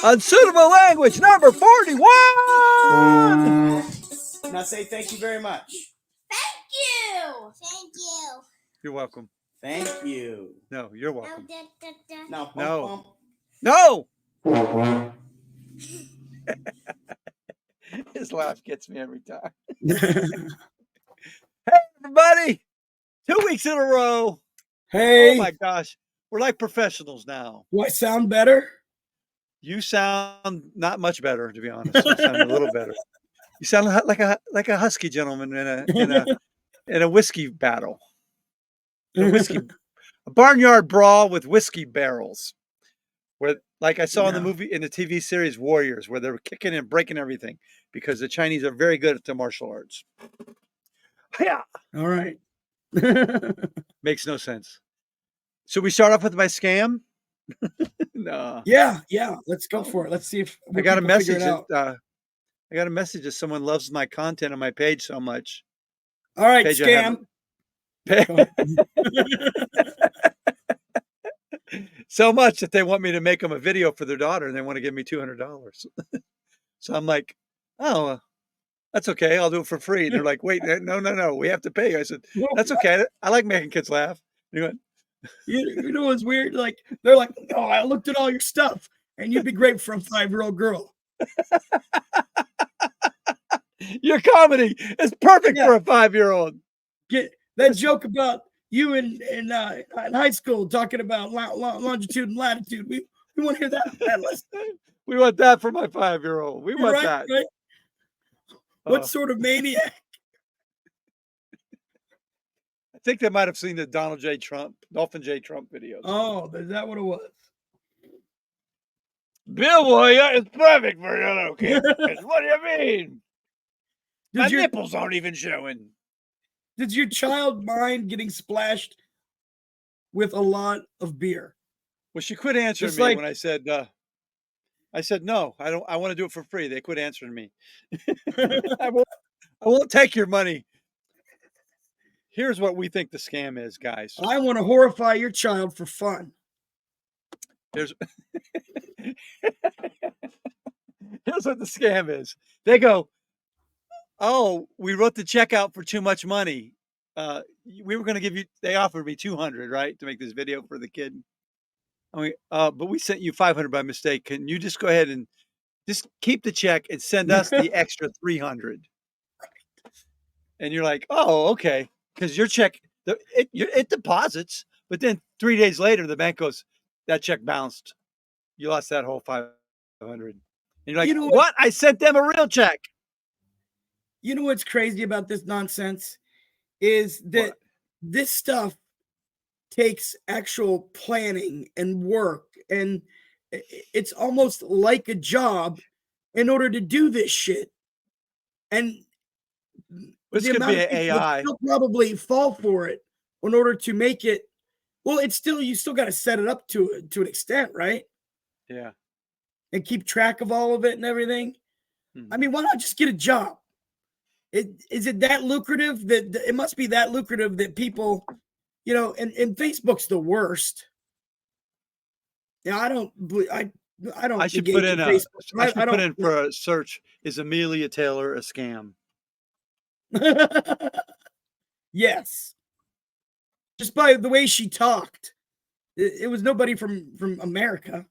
Unsuitable language number 41. Now say thank you very much. Thank you. Thank you. You're welcome. Thank you. No, you're welcome. Now, No. bump. No. His laugh gets me every time. Hey, everybody. 2 weeks in a row. Hey. Oh, my gosh. We're like professionals now. Do I sound better? You sound not much better, to be honest. You sound a little better. You sound like a husky gentleman in a whiskey battle. A barnyard brawl with whiskey barrels. Where, like I saw in the movie, in the TV series Warriors, where they were kicking and breaking everything because the Chinese are very good at the martial arts. Yeah. All right. Makes no sense. Should we start off with my scam? No. Yeah. Let's go for it. Let's see if I got a message. I got a message that someone loves my content on my page so much. All right, scam. So much that they want me to make them a video for their daughter, and they want to give me $200. So I'm like, oh, that's okay. I'll do it for free. And they're like, wait, no. We have to pay. I said, that's okay. I like making kids laugh. And he went, you know what's weird? Like, they're like, oh, I looked at all your stuff, and you'd be great for a 5-year-old girl. Your comedy is perfect for a 5-year-old. Get that joke about you in high school talking about longitude and latitude. We want to hear that. We want that for my 5-year-old. We want that. Right? What sort of maniac? I think they might have seen the Dolphin J. Trump videos. Oh, is that what it was? Bill Warrior is perfect for your little kid. What do you mean? My nipples aren't even showing. Did your child mind getting splashed with a lot of beer? Well, she quit answering me when I said no, I don't. I want to do it for free. They quit answering me. I won't take your money. Here's what we think the scam is, guys. I want to horrify your child for fun. Here's what the scam is. They go, oh, we wrote the check out for too much money. We were going to give you, they offered me 200, right, to make this video for the kid. But we sent you 500 by mistake. Can you just go ahead and just keep the check and send us the extra 300? And you're like, oh, okay. Because your check, it deposits, but then 3 days later, the bank goes, that check bounced. You lost that whole 500. And you're like, what? I sent them a real check. You know what's crazy about this nonsense is that this stuff takes actual planning and work, and it's almost like a job in order to do this shit. And this could be an AI. Still probably fall for it in order to make it. Well, it's still, you still got to set it up to an extent, right? Yeah. And keep track of all of it and everything. Mm-hmm. I mean, why not just get a job? Is it that lucrative that it must be that lucrative that people, and Facebook's the worst. Yeah, I don't. I should put in put in for a search. Is Amelia Taylor a scam? Yes. Just by the way she talked, it was nobody from America.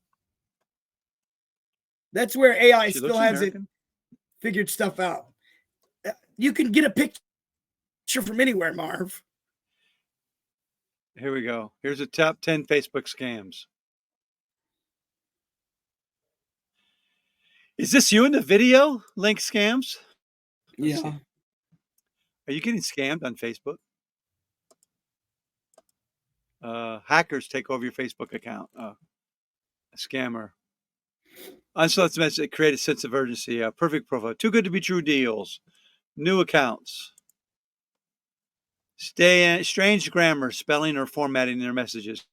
That's where AI still hasn't figured stuff out. You can get a picture from anywhere, Marv. Here we go. Here's the top 10 Facebook scams. Is this you in the video? Link scams? Yeah. Are you getting scammed on Facebook? Hackers take over your Facebook account. A scammer. Unsolicited message, create a sense of urgency. Perfect profile. Too good to be true deals. New accounts. Strange grammar, spelling, or formatting in their messages.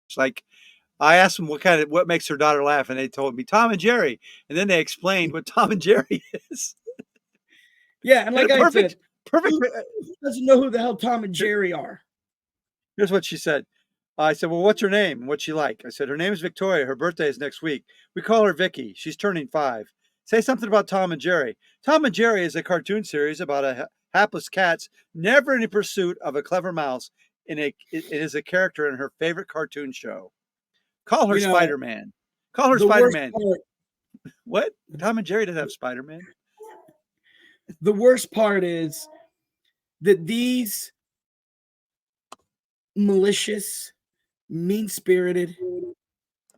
It's like, I asked them what makes her daughter laugh, and they told me Tom and Jerry, and then they explained what Tom and Jerry is. Yeah, and like I said, perfect. Who doesn't know who the hell Tom and Jerry are? Here's what she said. I said, well, what's her name? What's she like? I said, her name is Victoria. Her birthday is next week. We call her Vicky. She's turning 5. Say something about Tom and Jerry. Tom and Jerry is a cartoon series about hapless cats never in pursuit of a clever mouse. It is a character in her favorite cartoon show. Call her Spider-Man. Call her Spider-Man. What? Tom and Jerry doesn't have Spider-Man? The worst part is that these malicious, mean-spirited,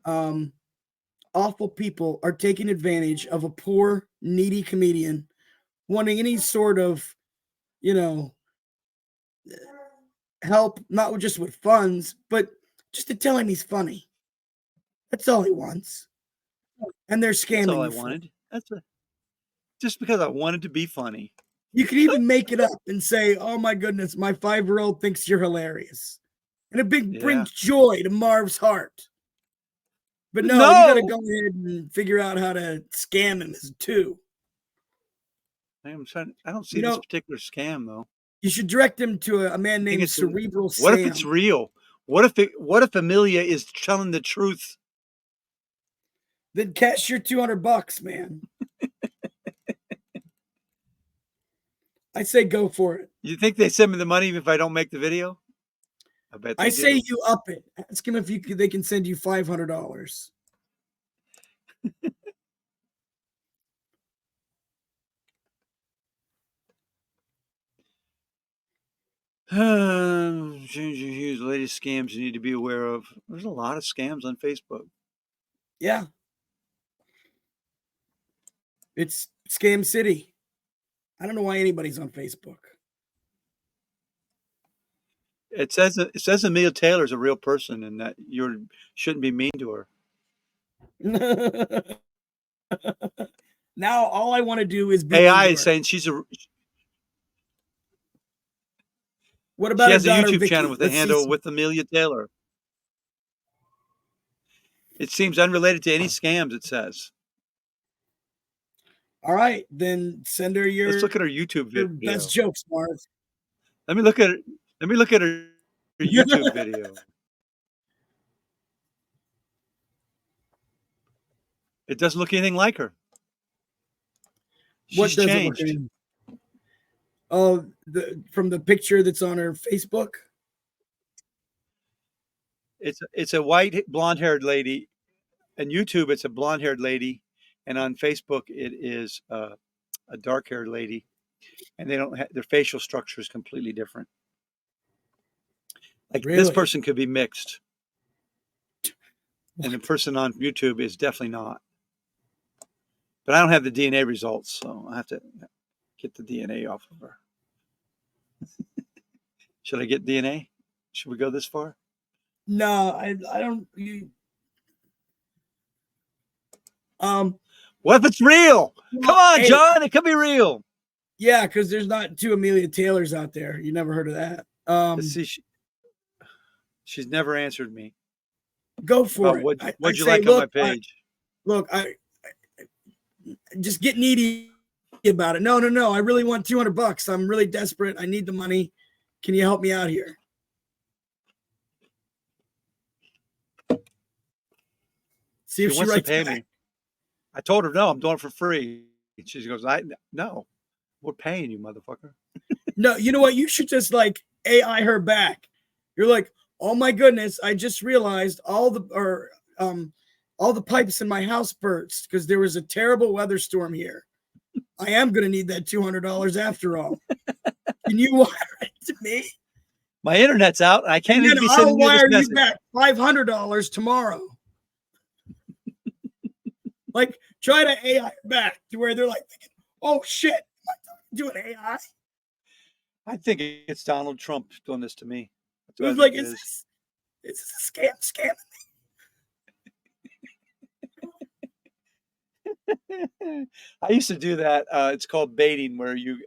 awful people are taking advantage of a poor, needy comedian wanting any sort of, help, not just with funds, but just to tell him he's funny. That's all he wants. And they're scamming. That's all I wanted. Just because I wanted to be funny. You could even make it up and say, oh my goodness, my 5-year-old thinks you're hilarious. And it brings joy to Marv's heart. But no, you got to go ahead and figure out how to scam him as 2. I don't see this particular scam though. You should direct him to a man named Cerebral Sam. What if it's real? What if Amelia is telling the truth? Then cash your $200, man. I say go for it. You think they send me the money if I don't make the video? I bet they do. Say you up it. Ask him if they can send you $500. Changing Hughes, latest scams you need to be aware of. There's a lot of scams on Facebook. Yeah. It's Scam City. I don't know why anybody's on Facebook. It says Amelia Taylor's a real person and that you shouldn't be mean to her. Now all I want to do is be AI is saying she's a. What about she has a daughter, YouTube Vicky? channel with a handle with Amelia Taylor. It seems unrelated to any scams. It says. All right, then send her your. Let's look at her YouTube video. Best jokes, Marv. Let me look at her YouTube video. It doesn't look anything like her. What She's does changed. It look like? Oh, from the picture that's on her Facebook. It's a white blonde-haired lady. On YouTube, it's a blonde-haired lady, and on Facebook, it is a dark-haired lady. And they don't their facial structure is completely different. Like this person could be mixed, and the person on YouTube is definitely not. But I don't have the DNA results, so I have to get the DNA off of her. Should I get DNA? Should we go this far? No, I don't. What if it's real? Come on, John, it could be real. Yeah, because there's not 2 Amelia Taylors out there. You never heard of that. Let's see, she's never answered me. Go for it. What'd you like on my page? I just get needy about it. No. I really want $200. I'm really desperate. I need the money. Can you help me out here? See if she writes back. Me. I told her no, I'm doing it for free. She goes, no, we're paying you, motherfucker. No, you know what? You should just like AI her back. You're like, oh my goodness, I just realized all the pipes in my house burst because there was a terrible weather storm here. I am going to need that $200 after all. Can you wire it to me? My internet's out. And I can't even be sending you this message. I'll wire you back $500 tomorrow. Like, try to AI back to where they're like, oh shit, am I doing AI? I think it's Donald Trump doing this to me. It was like, is this a scam? I used to do that. It's called baiting, where you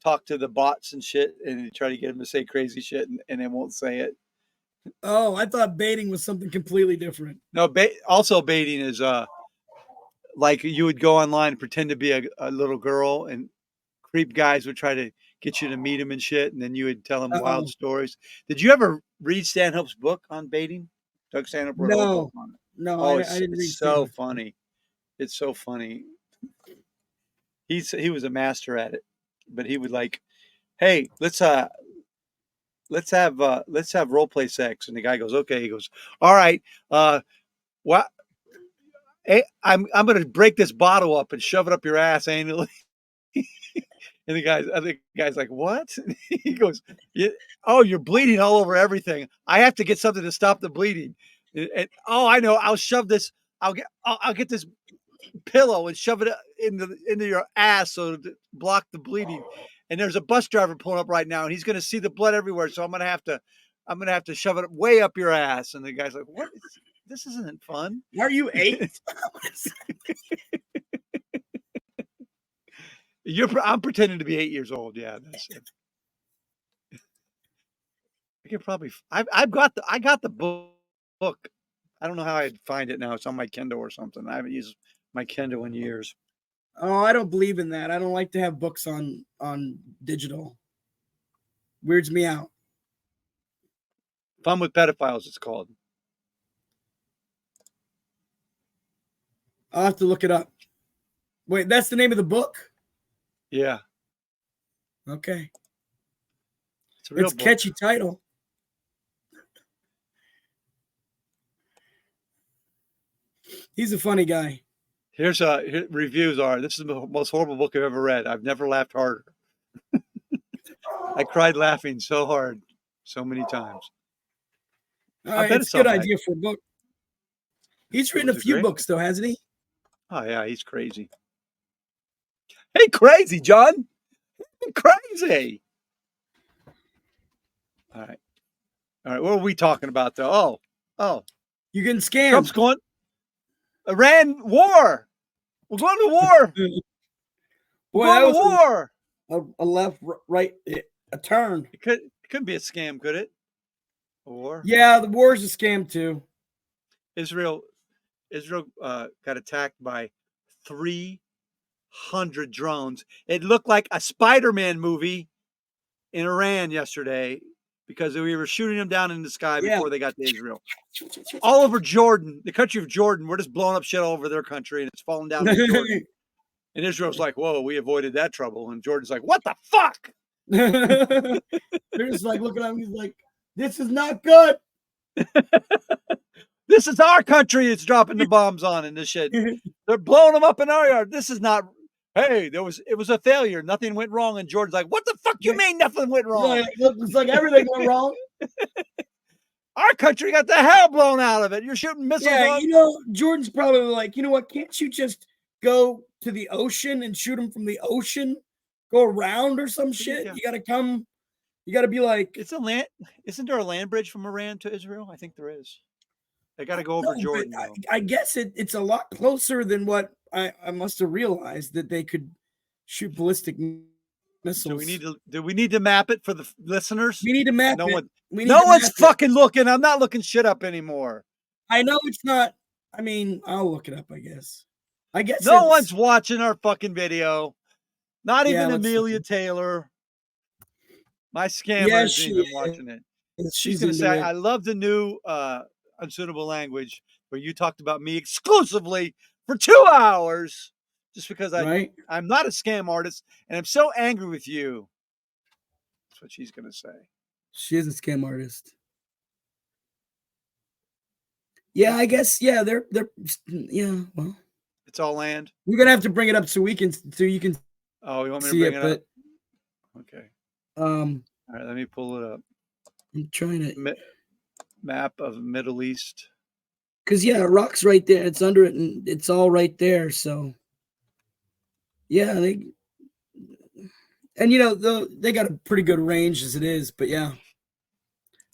talk to the bots and shit, and you try to get them to say crazy shit, and they won't say it. Oh, I thought baiting was something completely different. No, also baiting is like you would go online and pretend to be a little girl, and creep guys would try to get you to meet them and shit, and then you would tell them wild stories. Did you ever read Stanhope's book on baiting? Doug Stanhope wrote a whole book No, on it. no, Oh, I didn't read it's so Stanhope's book. funny. It's so funny. He was a master at it, but he would like, hey, let's have role play sex, and the guy goes, okay. He goes, all right, what? Hey, I'm gonna break this bottle up and shove it up your ass anally. And the guy's like, what? He goes, yeah, oh, you're bleeding all over everything. I have to get something to stop the bleeding. Oh, I know. I'll get this pillow and shove it into your ass so to block the bleeding. And there's a bus driver pulling up right now, and he's going to see the blood everywhere. So I'm going to have to shove it way up your ass. And the guy's like, what? This isn't fun. Are you 8? I'm pretending to be 8 years old. Yeah, that's it. I could probably. I got the book. I don't know how I'd find it now. It's on my Kindle or something. I haven't used my Kindle in years. Oh, I don't believe in that. I don't like to have books on digital. Weirds me out. Fun with Pedophiles, it's called. I'll have to look it up. Wait, that's the name of the book? Yeah. Okay. It's a real It's a book. catchy title. He's a funny guy. Here reviews are, this is the most horrible book I've ever read. I've never laughed harder. I cried laughing so hard so many times. I bet It's a good idea for a book. He's written a few books, though, hasn't he? Oh, yeah, he's crazy. Hey, crazy, John. Crazy. All right. What are we talking about, though? Oh. You're getting scammed. Trump's going. Iran war. We're going to war. We're going to war. A left, right, a turn. It couldn't be a scam, could it? A war. Yeah, the war's a scam too. Israel got attacked by 300 drones. It looked like a Spider-Man movie in Iran yesterday because we were shooting them down in the sky before they got to Israel. All over Jordan, the country of Jordan, we're just blowing up shit all over their country, and it's falling down in Jordan. And Israel's like, whoa, we avoided that trouble. And Jordan's like, what the fuck? They're just like looking at him. He's like, this is not good. This is our country it's dropping the bombs on and this shit. They're blowing them up in our yard. This is not, hey, it was a failure. Nothing went wrong. And Jordan's like, what the fuck you mean nothing went wrong? Yeah, it's like everything went wrong. Our country got the hell blown out of it. You're shooting missiles. Yeah, Jordan's probably like, you know what? Can't you just go to the ocean and shoot them from the ocean? Go around or some shit? Yeah. You got to come. You got to be like. Isn't there a land bridge from Iran to Israel? I think there is. They got to go over Jordan. I guess it's a lot closer than what I must have realized that they could shoot ballistic missiles. Do we need to map it for the listeners? We need to map it. No one's fucking looking. I'm not looking shit up anymore. I know it's not. I mean, I'll look it up, I guess. No one's watching our fucking video. Not even Amelia Taylor. My scammer isn't even watching it. She's going to say, I love the new unsuitable language where you talked about me exclusively for 2 hours just because I'm not a scam artist and I'm so angry with you. That's what she's going to say. She is a scam artist. Yeah, I guess. Yeah, they're. Well, it's all land. We're gonna have to bring it up so you can. Oh, you want me to bring it up? Okay. All right, let me pull it up. I'm trying to map of Middle East. Because Iraq's right there. It's under it, and it's all right there. So, yeah, they got a pretty good range as it is. But yeah,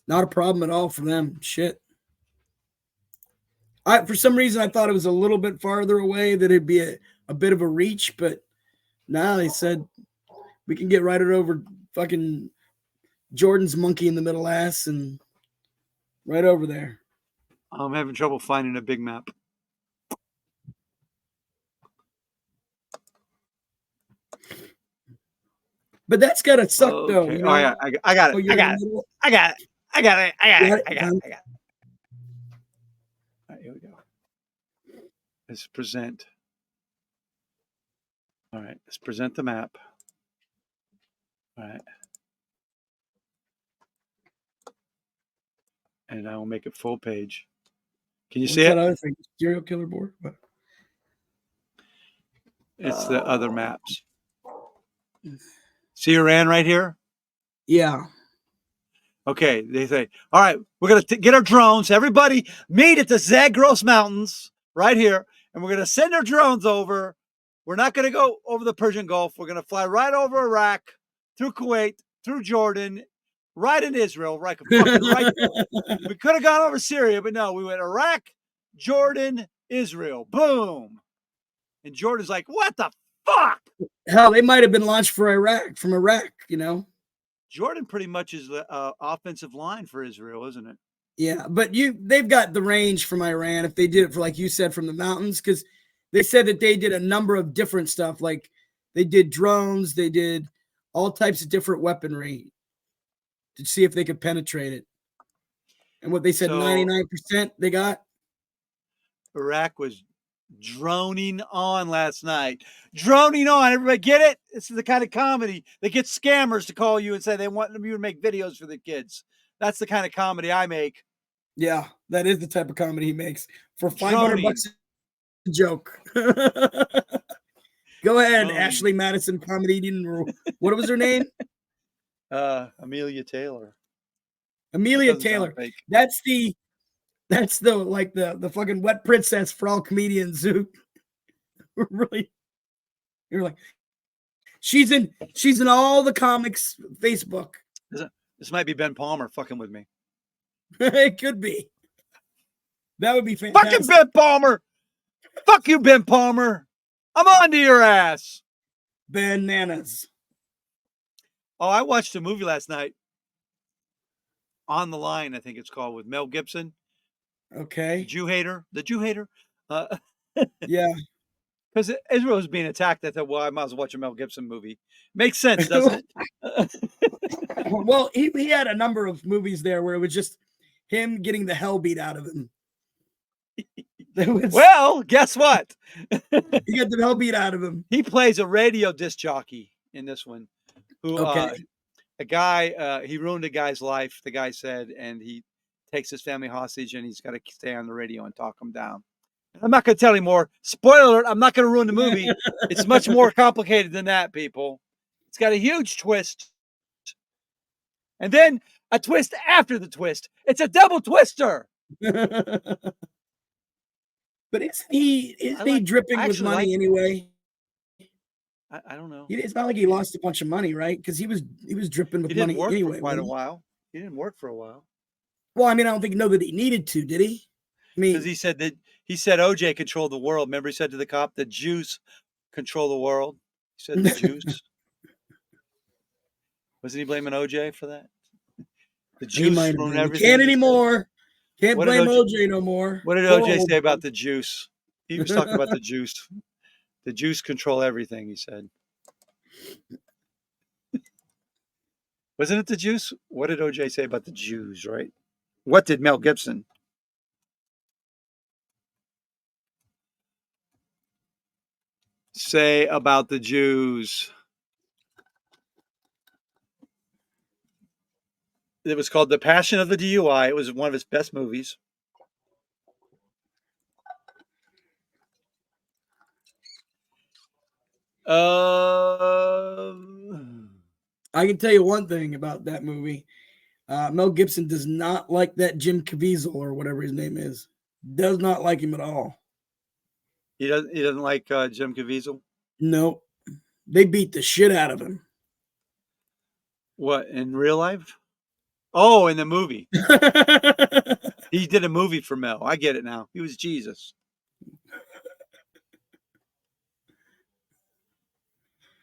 not a problem at all for them. Shit. For some reason, I thought it was a little bit farther away, that it'd be a bit of a reach, but now they said we can get right over fucking Jordan's monkey in the middle ass and right over there. I'm having trouble finding a big map. But that's gotta suck, though. Oh yeah, I got it. I got it. I got it. I got it. Done. All right, here we go. Let's present. All right, let's present the map. All right. And I will make it full page. Can you What's see that it? other thing? Serial killer board? What? It's the other maps. See Iran right here? Yeah. Okay, they say, all right, we're going to get our drones. Everybody meet at the Zagros Mountains right here, and we're going to send our drones over. We're not going to go over the Persian Gulf. We're going to fly right over Iraq, through Kuwait, through Jordan, right in Israel, right, fucking right. We could have gone over Syria, but no, we went Iraq, Jordan, Israel. Boom. And Jordan's like, what the fuck? Hell, they might have been launched for Iraq, from Iraq, you know? Jordan pretty much is the offensive line for Israel, isn't it? Yeah, but they've got the range from Iran if they did it for, like you said, from the mountains, because they said that they did a number of different stuff. Like they did drones, they did all types of different weaponry to see if they could penetrate it. And what they said, So 99% they got. Iraq was droning on last night. Droning on. Everybody get it? This is the kind of comedy that gets scammers to call you and say they want you to make videos for the kids. That's the kind of comedy I make. Yeah, that is the type of comedy he makes for $500 a joke. Go ahead, Droning. Ashley Madison, comedian. What was her name? Amelia Taylor. Amelia Taylor. That's the like the fucking wet princess for all comedians who really, you're like, she's in all the comics Facebook. This might be Ben Palmer fucking with me. It could be. That would be fantastic. Fucking Ben Palmer. Fuck you, Ben Palmer. I'm on to your ass. Bananas. Oh, I watched a movie last night. On the Line, I think it's called, with Mel Gibson. Okay. The Jew hater. Yeah. Because Israel was being attacked. I thought, well, I might as well watch a Mel Gibson movie. Makes sense, doesn't it? Well, he had a number of movies there where it was just him getting the hell beat out of him. Well, guess what? He got the hell beat out of him. He plays a radio disc jockey in this one. Who a guy, he ruined a guy's life, the guy said, and he takes his family hostage, and he's got to stay on the radio and talk him down. I'm not going to tell you more. Spoiler alert, I'm not going to ruin the movie. It's much more complicated than that, people. It's got a huge twist. And then a twist after the twist. It's a double twister. But isn't he dripping with money anyway? I don't know. It's not like he lost a bunch of money, right? Because he was dripping with money anyway. He didn't work for quite a while. He didn't work for a while. Well, I mean, I don't think that he needed to, did he? I mean, because he said OJ controlled the world. Remember, he said to the cop, "The Jews control the world." He said the Jews. Wasn't he blaming OJ for that? The Jews ruin everything. Can't anymore. Can't blame OJ no more. What did OJ say about the juice? He was talking about the juice. The juice control everything, he said. Wasn't it the juice? What did OJ say about the Jews, right? What did Mel Gibson? Say about the Jews? It was called The Passion of the DUI. It was one of his best movies. I can tell you one thing about that movie. Mel Gibson does not like that Jim Caviezel or whatever his name is. Does not like him at all. He doesn't like Jim Caviezel? No. They beat the shit out of him. What, in real life? Oh, in the movie. He did a movie for Mel. I get it now. He was Jesus.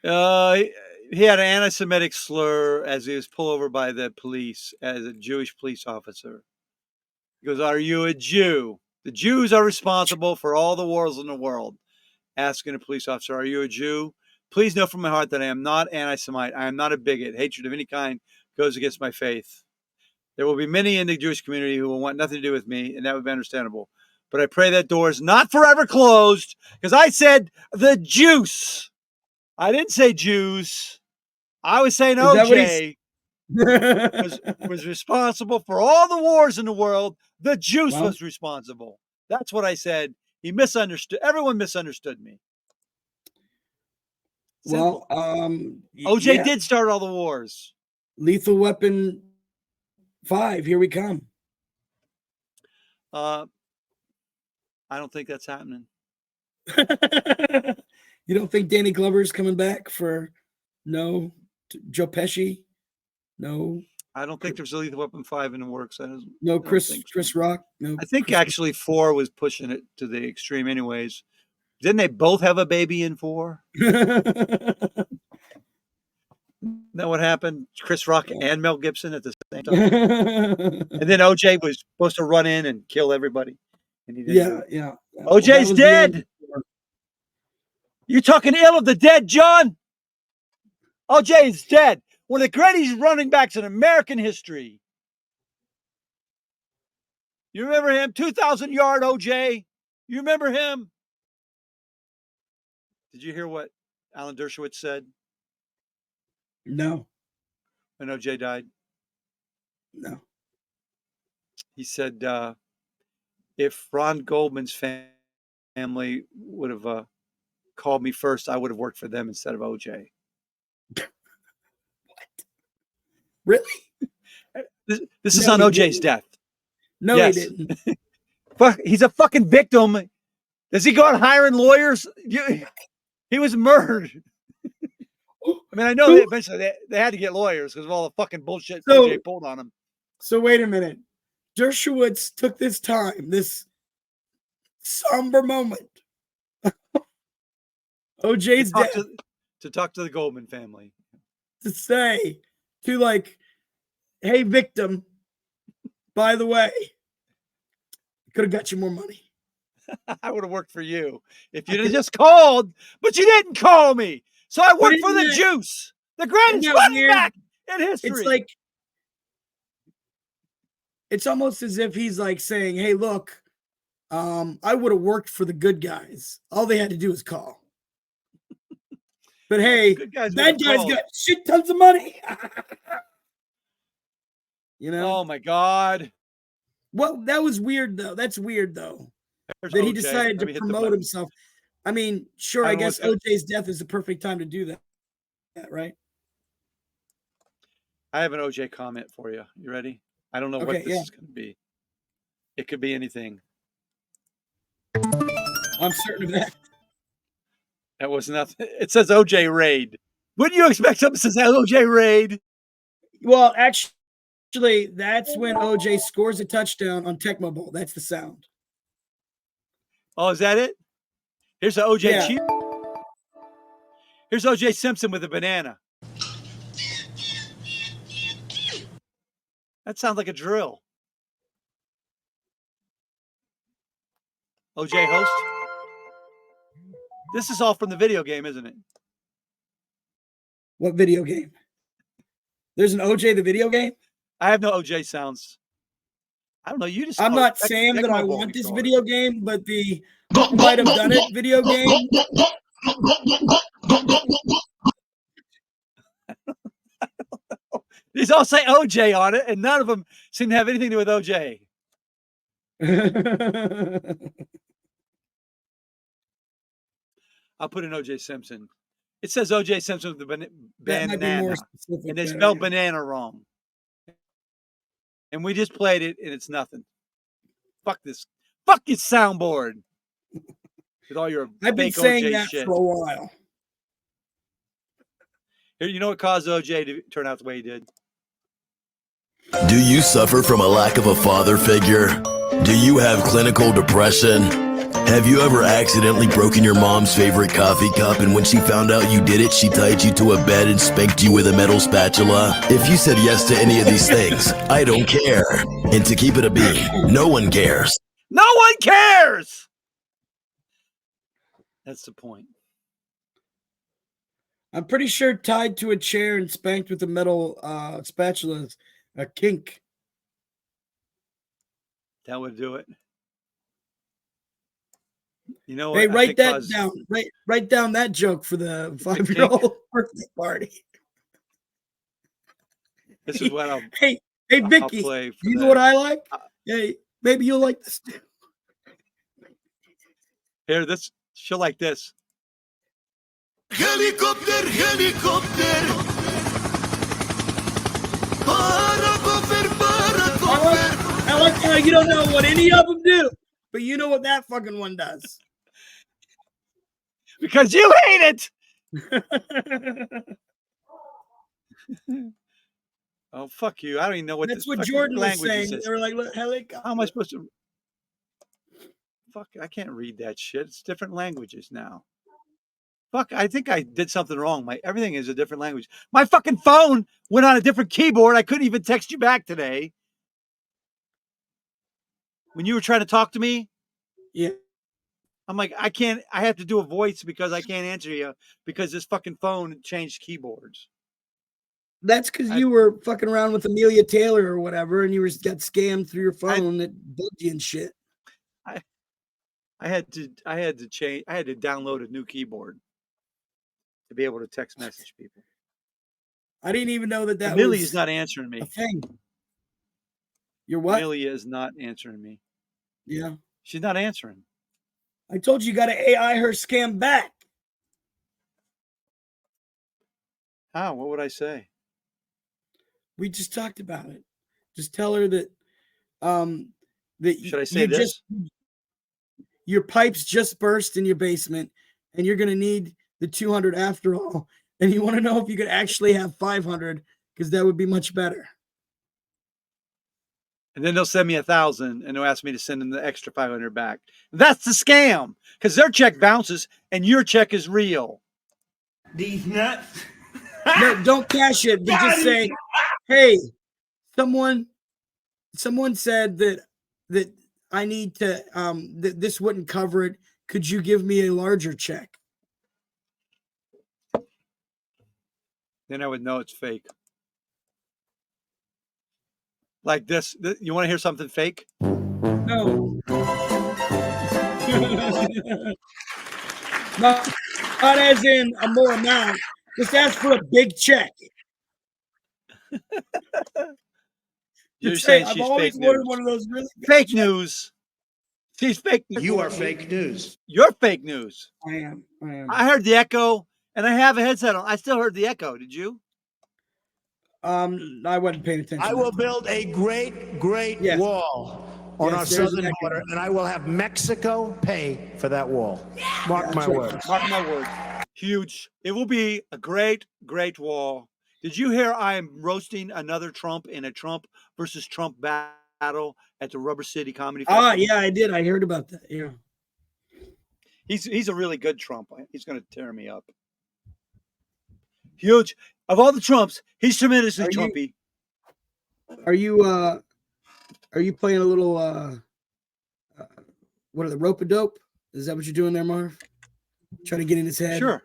He had an anti-Semitic slur as he was pulled over by the police as a Jewish police officer. He goes, "Are you a Jew? The Jews are responsible for all the wars in the world." Asking a police officer, "Are you a Jew? Please know from my heart that I am not anti-Semite. I am not a bigot. Hatred of any kind goes against my faith." There will be many in the Jewish community who will want nothing to do with me, and that would be understandable. But I pray that door is not forever closed, because I said the juice. I didn't say Jews. I was saying Is that what he's- OJ was responsible for all the wars in the world. The juice Well- was responsible. That's what I said. He misunderstood. Everyone misunderstood me. Simple. Well, OJ yeah. did start all the wars. Lethal Weapon 5, here we come. I don't think that's happening. You don't think Danny Glover's coming back for Joe Pesci? No. I don't think there's a Lethal Weapon 5 in the works. No Chris think so. Chris Rock? No. I think Chris- actually 4 was pushing it to the extreme anyways. Didn't they both have a baby in 4? Isn't that what happened? Chris Rock and Mel Gibson at the same time. And then OJ was supposed to run in and kill everybody. And he didn't. Yeah. OJ's dead. You talking ill of the dead, John? OJ is dead. One of the greatest running backs in American history. You remember him? 2,000-yard OJ. You remember him? Did you hear what Alan Dershowitz said No. when OJ died? No. He said, if Ron Goldman's family would have called me first, I would have worked for them instead of OJ. Really? This is No, on he OJ's didn't. death. No, Yes. he didn't. Fuck, he's a fucking victim. Does he go out hiring lawyers? He was murdered. I mean, I know that eventually they had to get lawyers because of all the fucking bullshit OJ pulled on him. So wait a minute. Dershowitz took this time, this somber moment. OJ's death To talk to the Goldman family. to say to like, hey, victim, by the way, could have got you more money. I would have worked for you if you'd have just called, but you didn't call me. So I worked for the juice, the greatest running back in history. It's like, it's almost as if he's like saying, hey, look, I would have worked for the good guys. All they had to do was call. But hey, that guy's got shit tons of money. You know? Oh my God. Well, that was weird though. That's weird though. There's That he OJ. decided Let me to hit the promote button. himself. I mean, sure, I I don't know guess what's OJ's death is the perfect time to do that, right? I have an OJ comment for you. You ready? I don't know what this is going to be. It could be anything. I'm certain of that. That was nothing. It says OJ raid. Wouldn't you expect something that says OJ raid? Well, actually, that's when OJ scores a touchdown on Tecmo Bowl. That's the sound. Oh, is that it? Here's an OJ Yeah. cheer. Here's OJ Simpson with a banana. That sounds like a drill. OJ host. This is all from the video game, isn't it? What video game? There's an OJ the video game? I have no OJ sounds. I don't know. You just. I'm not saying that I want this video game, but the Who Might Have Done It video game. These all say OJ on it, and none of them seem to have anything to do with OJ. I'll put in OJ Simpson. It says OJ Simpson with the banana, and they spelled banana wrong. And we just played it, and it's nothing. Fuck this. Fuck your soundboard. With all your I've been fake saying OJ that shit. for a while. Here, you know what caused OJ to turn out the way he did? Do you suffer from a lack of a father figure? Do you have clinical depression? Have you ever accidentally broken your mom's favorite coffee cup, and when she found out you did it, she tied you to a bed and spanked you with a metal spatula? If you said yes to any of these things, I don't care. And to keep it a bean, no one cares. No one cares! That's the point. I'm pretty sure tied to a chair and spanked with a metal spatula is a kink. That would do it. You know what? Hey, I write think that cause down. Write down that joke for the 5-year-old birthday party. this is what Hey, I'll Vicky, play for you know that. what I like? Hey, maybe you'll like this too. Here, she'll like this. Helicopter, helicopter. I like how you don't know what any of them do, but you know what that fucking one does. Because you hate it. Oh, fuck you. I don't even know what That's this what fucking Jordan was language saying. is. They were like, look, helicopter. How am I supposed to? Fuck, I can't read that shit. It's different languages now. Fuck, I think I did something wrong. Everything is a different language. My fucking phone went on a different keyboard. I couldn't even text you back today. When you were trying to talk to me, Yeah. I'm like, I have to do a voice because I can't answer you because this fucking phone changed keyboards. That's because you were fucking around with Amelia Taylor or whatever, and you got scammed through your phone that bugged you and shit. I had to download a new keyboard to be able to text message people. I didn't even know that Amelia was is not answering me. a thing. You're what? Amelia is not answering me. Yeah. She's not answering. I told you got to AI her scam back. How? What would I say? We just talked about it. Just tell her that that Should I say this? Your pipes just burst in your basement and you're going to need the 200 after all. And you want to know if you could actually have 500 because that would be much better. And then they'll send me 1,000 and they'll ask me to send them the extra 500 back. That's the scam because their check bounces and your check is real. These nuts. No, don't cash it, but just say, hey, someone said that I need to that this wouldn't cover it. Could you give me a larger check? Then I would know it's fake. Like this. You want to hear something fake? No. Not as in a more amount. Just ask for a big check. You're saying I've she's always fake wanted news. one of those really big Fake checks. news. She's fake news. You are fake news. You're fake news. I am. I heard the echo, and I have a headset on. I still heard the echo. Did you? I wasn't paying attention. I will build a great Yes. wall on our Yes, there's southern an echo. border, and I will have Mexico pay for that wall. Mark my That's right. words. Mark my words. Huge. It will be a great, great wall. Did you hear I am roasting another Trump in a Trump versus Trump battle at the Rubber City Comedy Festival? Yeah, I did. I heard about that. Yeah. He's a really good Trump. He's going to tear me up. Huge. Of all the Trumps, he's tremendously Trumpy. Are you playing a little what are the rope-a-dope? Is that what you're doing there, Marv? Trying to get in his head? Sure.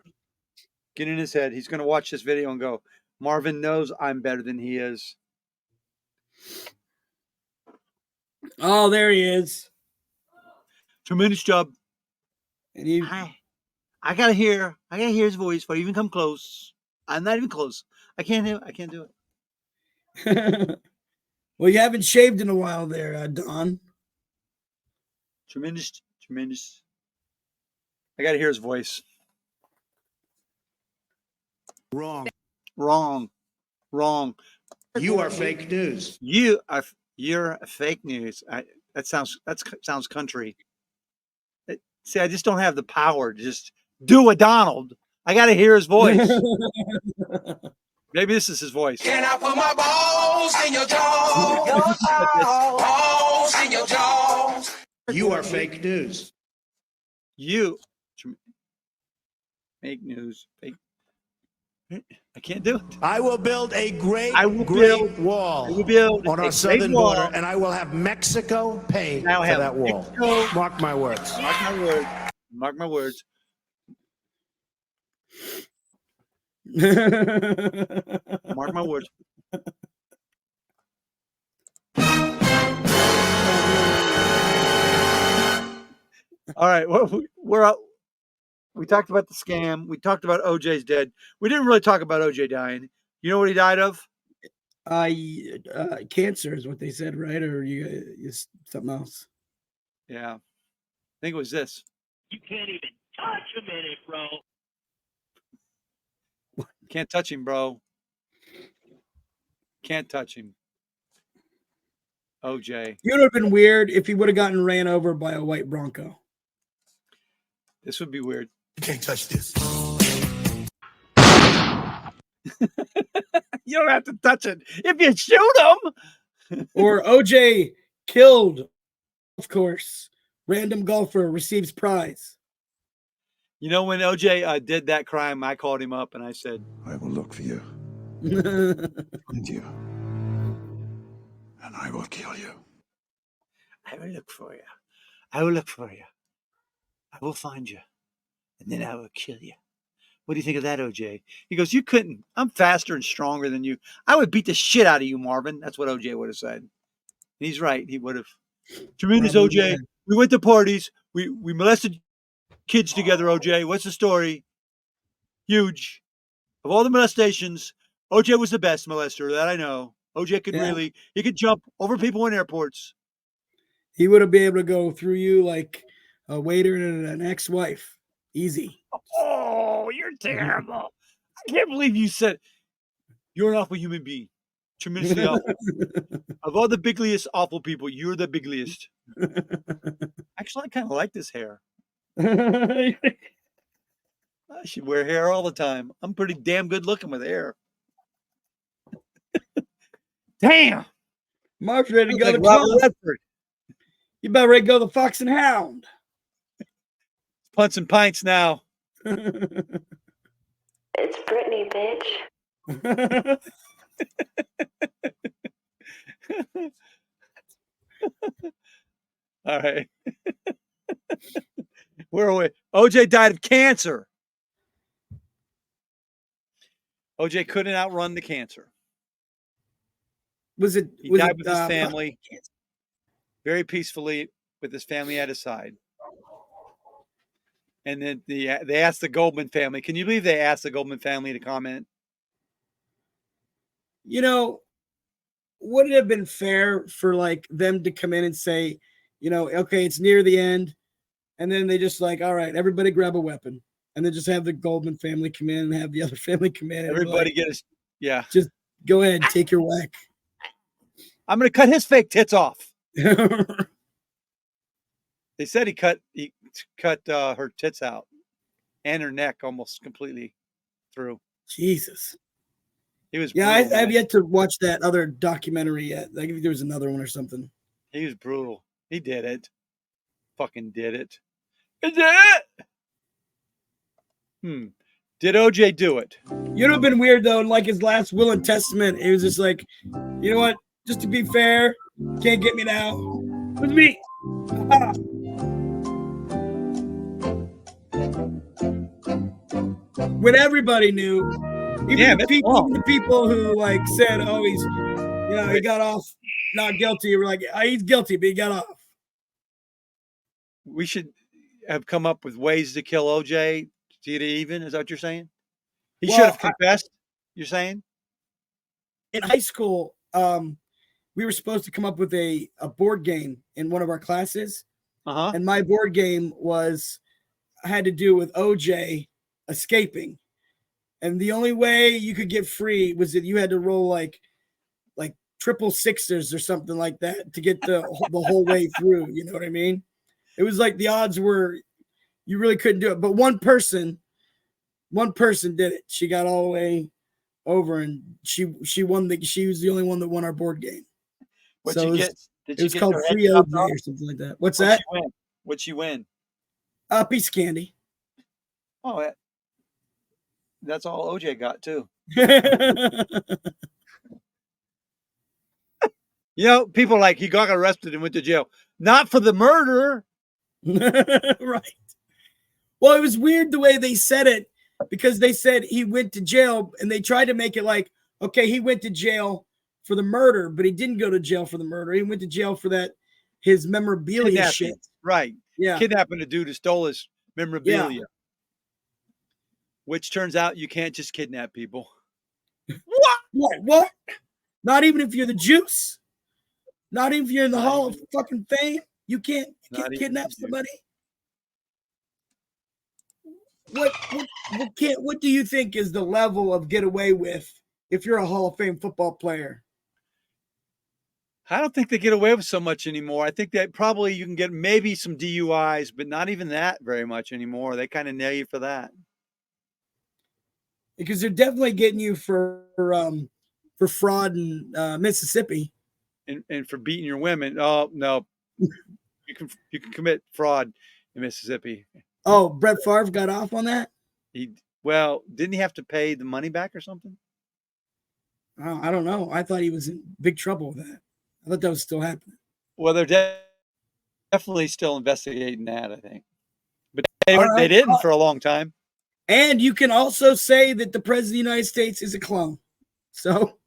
Get in his head. He's going to watch this video and go, Marvin knows I'm better than he is. Oh, there he is. Tremendous job. And he, I gotta hear his voice before I even come close. I'm not even close. I can't do it. well, you haven't shaved in a while there, Don. Tremendous. I gotta hear his voice. Wrong. You are fake news. You're fake news. That sounds country. See, I just don't have the power to just do a Donald. I got to hear his voice. Maybe this is his voice. Can I put my balls in your jaws? Balls in your jaws. You are fake news. You fake news. Fake. I can't do it. I will build a great wall on our southern border, and I will have Mexico pay for that wall. Mark my words. Mark my words. Mark my words. Mark my words. All right. Well, we're out. We talked about the scam. We talked about OJ's dead. We didn't really talk about OJ dying. You know what he died of? Cancer is what they said, right? Or something else? Yeah. I think it was this. You can't even touch him in it, bro. Can't touch him, bro. Can't touch him. OJ. You would have been weird if he would have gotten ran over by a white Bronco. This would be weird. You can't touch this. You don't have to touch it if you shoot him. Or OJ killed, of course. Random golfer receives prize. You know, when OJ did that crime, I called him up and I said, I will look for you. Find you. And I will kill you. I will look for you. I will look for you. I will find you. And then I will kill you. What do you think of that, OJ? He goes, you couldn't. I'm faster and stronger than you. I would beat the shit out of you, Marvin. That's what OJ would have said. And he's right. He would have. Tremendous, OJ. We went to parties. We molested kids together, OJ. What's the story? Huge. Of all the molestations, OJ was the best molester that I know. OJ could he could jump over people in airports. He would have been able to go through you like a waiter and an ex-wife. Easy. Oh, you're terrible. I can't believe you said you're an awful human being. Tremendously awful. Of all the bigliest awful people, you're the bigliest. Actually, I kind of like this hair. I should wear hair all the time. I'm pretty damn good looking with hair. Damn. Mark's ready to go like to Robert Redford. You about ready to go to the Fox and Hound. Punts and pints now. It's Brittany, bitch. All right. Where are we? OJ died of cancer. OJ couldn't outrun the cancer. He died with his family, very peacefully with his family at his side. And then they asked the Goldman family. Can you believe they asked the Goldman family to comment? You know, would it have been fair for like them to come in and say, you know, okay, it's near the end, and then they just like, all right, everybody grab a weapon, and then just have the Goldman family come in and have the other family come in. Everybody get us, yeah. Just go ahead, take your whack. I'm gonna cut his fake tits off. They said he cut her tits out and her neck almost completely through. Jesus. He was I brutal, have man. yet to watch that other documentary yet. I think there was another one or something. He was brutal. He did it. Fucking did it. He did it. Did OJ do it? You know, have been weird though. In like his last will and testament, it was just like, you know what? Just to be fair, can't get me now. With me. When everybody knew, even the people who like said, "Oh, he got off not guilty," were like, "He's guilty, but he got off." We should have come up with ways to kill OJ to get even. Is that what you're saying? He should have confessed. You're saying? In high school, we were supposed to come up with a board game in one of our classes. And my board game had to do with OJ escaping. And the only way you could get free was that you had to roll like triple sixes or something like that to get the whole way through. You know what I mean? It was like the odds were you really couldn't do it. But one person did it. She got all the way over and she won she was the only one that won our board game. What'd you get? It was called Free OJ or something like that. What's that? What'd she win? A piece of candy. Oh, that's all OJ got too. You know, people like he got arrested and went to jail, not for the murder. Right. Well, it was weird the way they said it because they said he went to jail and they tried to make it like, okay, he went to jail for the murder, but he didn't go to jail for the murder. He went to jail for his memorabilia shit. Right. Yeah. kidnapping a dude who stole his Yeah. memorabilia. Which turns out you can't just kidnap people. What? Not even if you're the juice? Not even if you're in the Not Hall even- of fucking Fame? You can't Not even kidnap the juice. somebody? What do you think is the level of get away with if you're a Hall of Fame football player? I don't think they get away with so much anymore. I think that probably you can get maybe some DUIs, but not even that very much anymore. They kind of nail you for that. Because they're definitely getting you for fraud in Mississippi. And for beating your women. Oh no. You can commit fraud in Mississippi. Oh, Brett Favre got off on that? Didn't he have to pay the money back or something? Oh, I don't know. I thought he was in big trouble with that. I thought that was still happening. Well, they're definitely still investigating that, I think. But they didn't for a long time. And you can also say that the president of the United States is a clone. So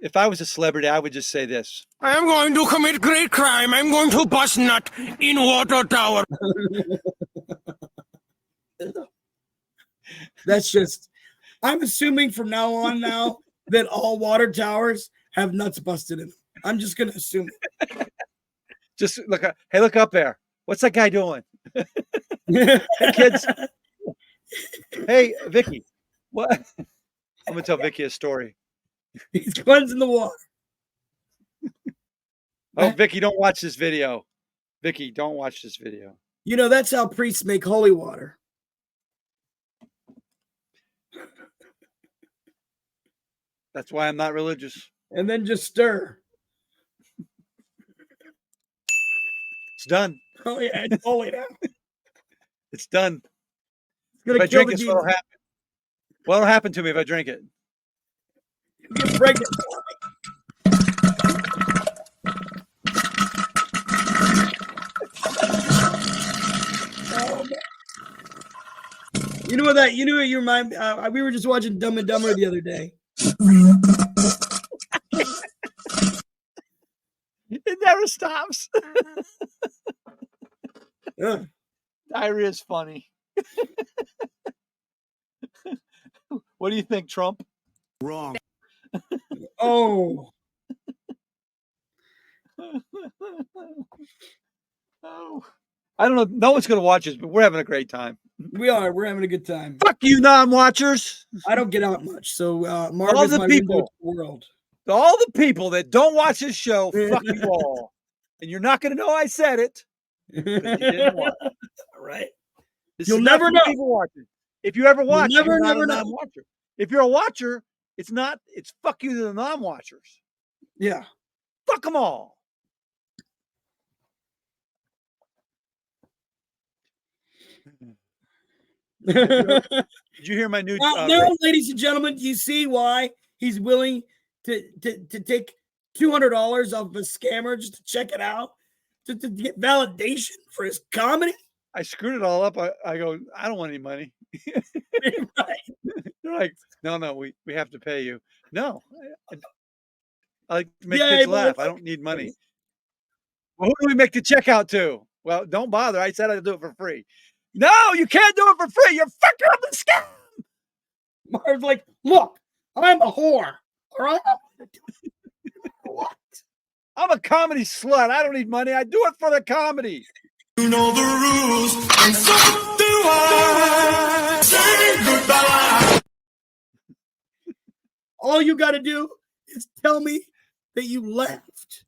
if I was a celebrity, I would just say this. I am going to commit great crime. I'm going to bust nut in water tower. that's just, I'm assuming from now on that all water towers have nuts busted in them. I'm just going to assume it. Just look up. Hey, look up there. What's that guy doing? Hey, kids. Hey, Vicky. What? I'm going to tell Vicky a story. He's cleansing the water. Oh, Vicky, don't watch this video. Vicky, don't watch this video. You know, that's how priests make holy water. That's why I'm not religious. And then just stir. It's done. Oh, yeah, it's holy now. It's done. It's If I drink this, what'll happen? What'll happen to me if I drink it? You get pregnant. You know what you remind me? We were just watching Dumb and Dumber the other day. It never stops. Diarrhea is funny. What do you think, Trump? Wrong. Oh. Oh. I don't know. No one's going to watch this, but we're having a great time. We are. We're having a good time. Fuck you, non-watchers. I don't get out much, so Marv All is the my people. window to the world. All the people that don't watch this show, fuck you all. And you're not going to know I said it because you didn't watch. Right. This You'll is not never for know. people watching. If you ever watch, you're not never a know. non-watcher. If you're a watcher, it's fuck you to the non-watchers. Yeah. Fuck them all. Did you hear my new? Now, ladies and gentlemen, do you see why he's willing to take $200 off of a scammer just to check it out, to get validation for his comedy? I screwed it all up. I go, I don't want any money. Right. They're like, no, we have to pay you. No, I like to make Yay, kids laugh. I don't need money. Well, who do we make the check out to? Well, don't bother. I said I'd do it for free. No, you can't do it for free. You're fucking up the scam. Marv's like, look, I'm a whore. All right. What? I'm a comedy slut. I don't need money. I do it for the comedy. You know the rules, and so do I. Say goodbye. All you got to do is tell me that you laughed.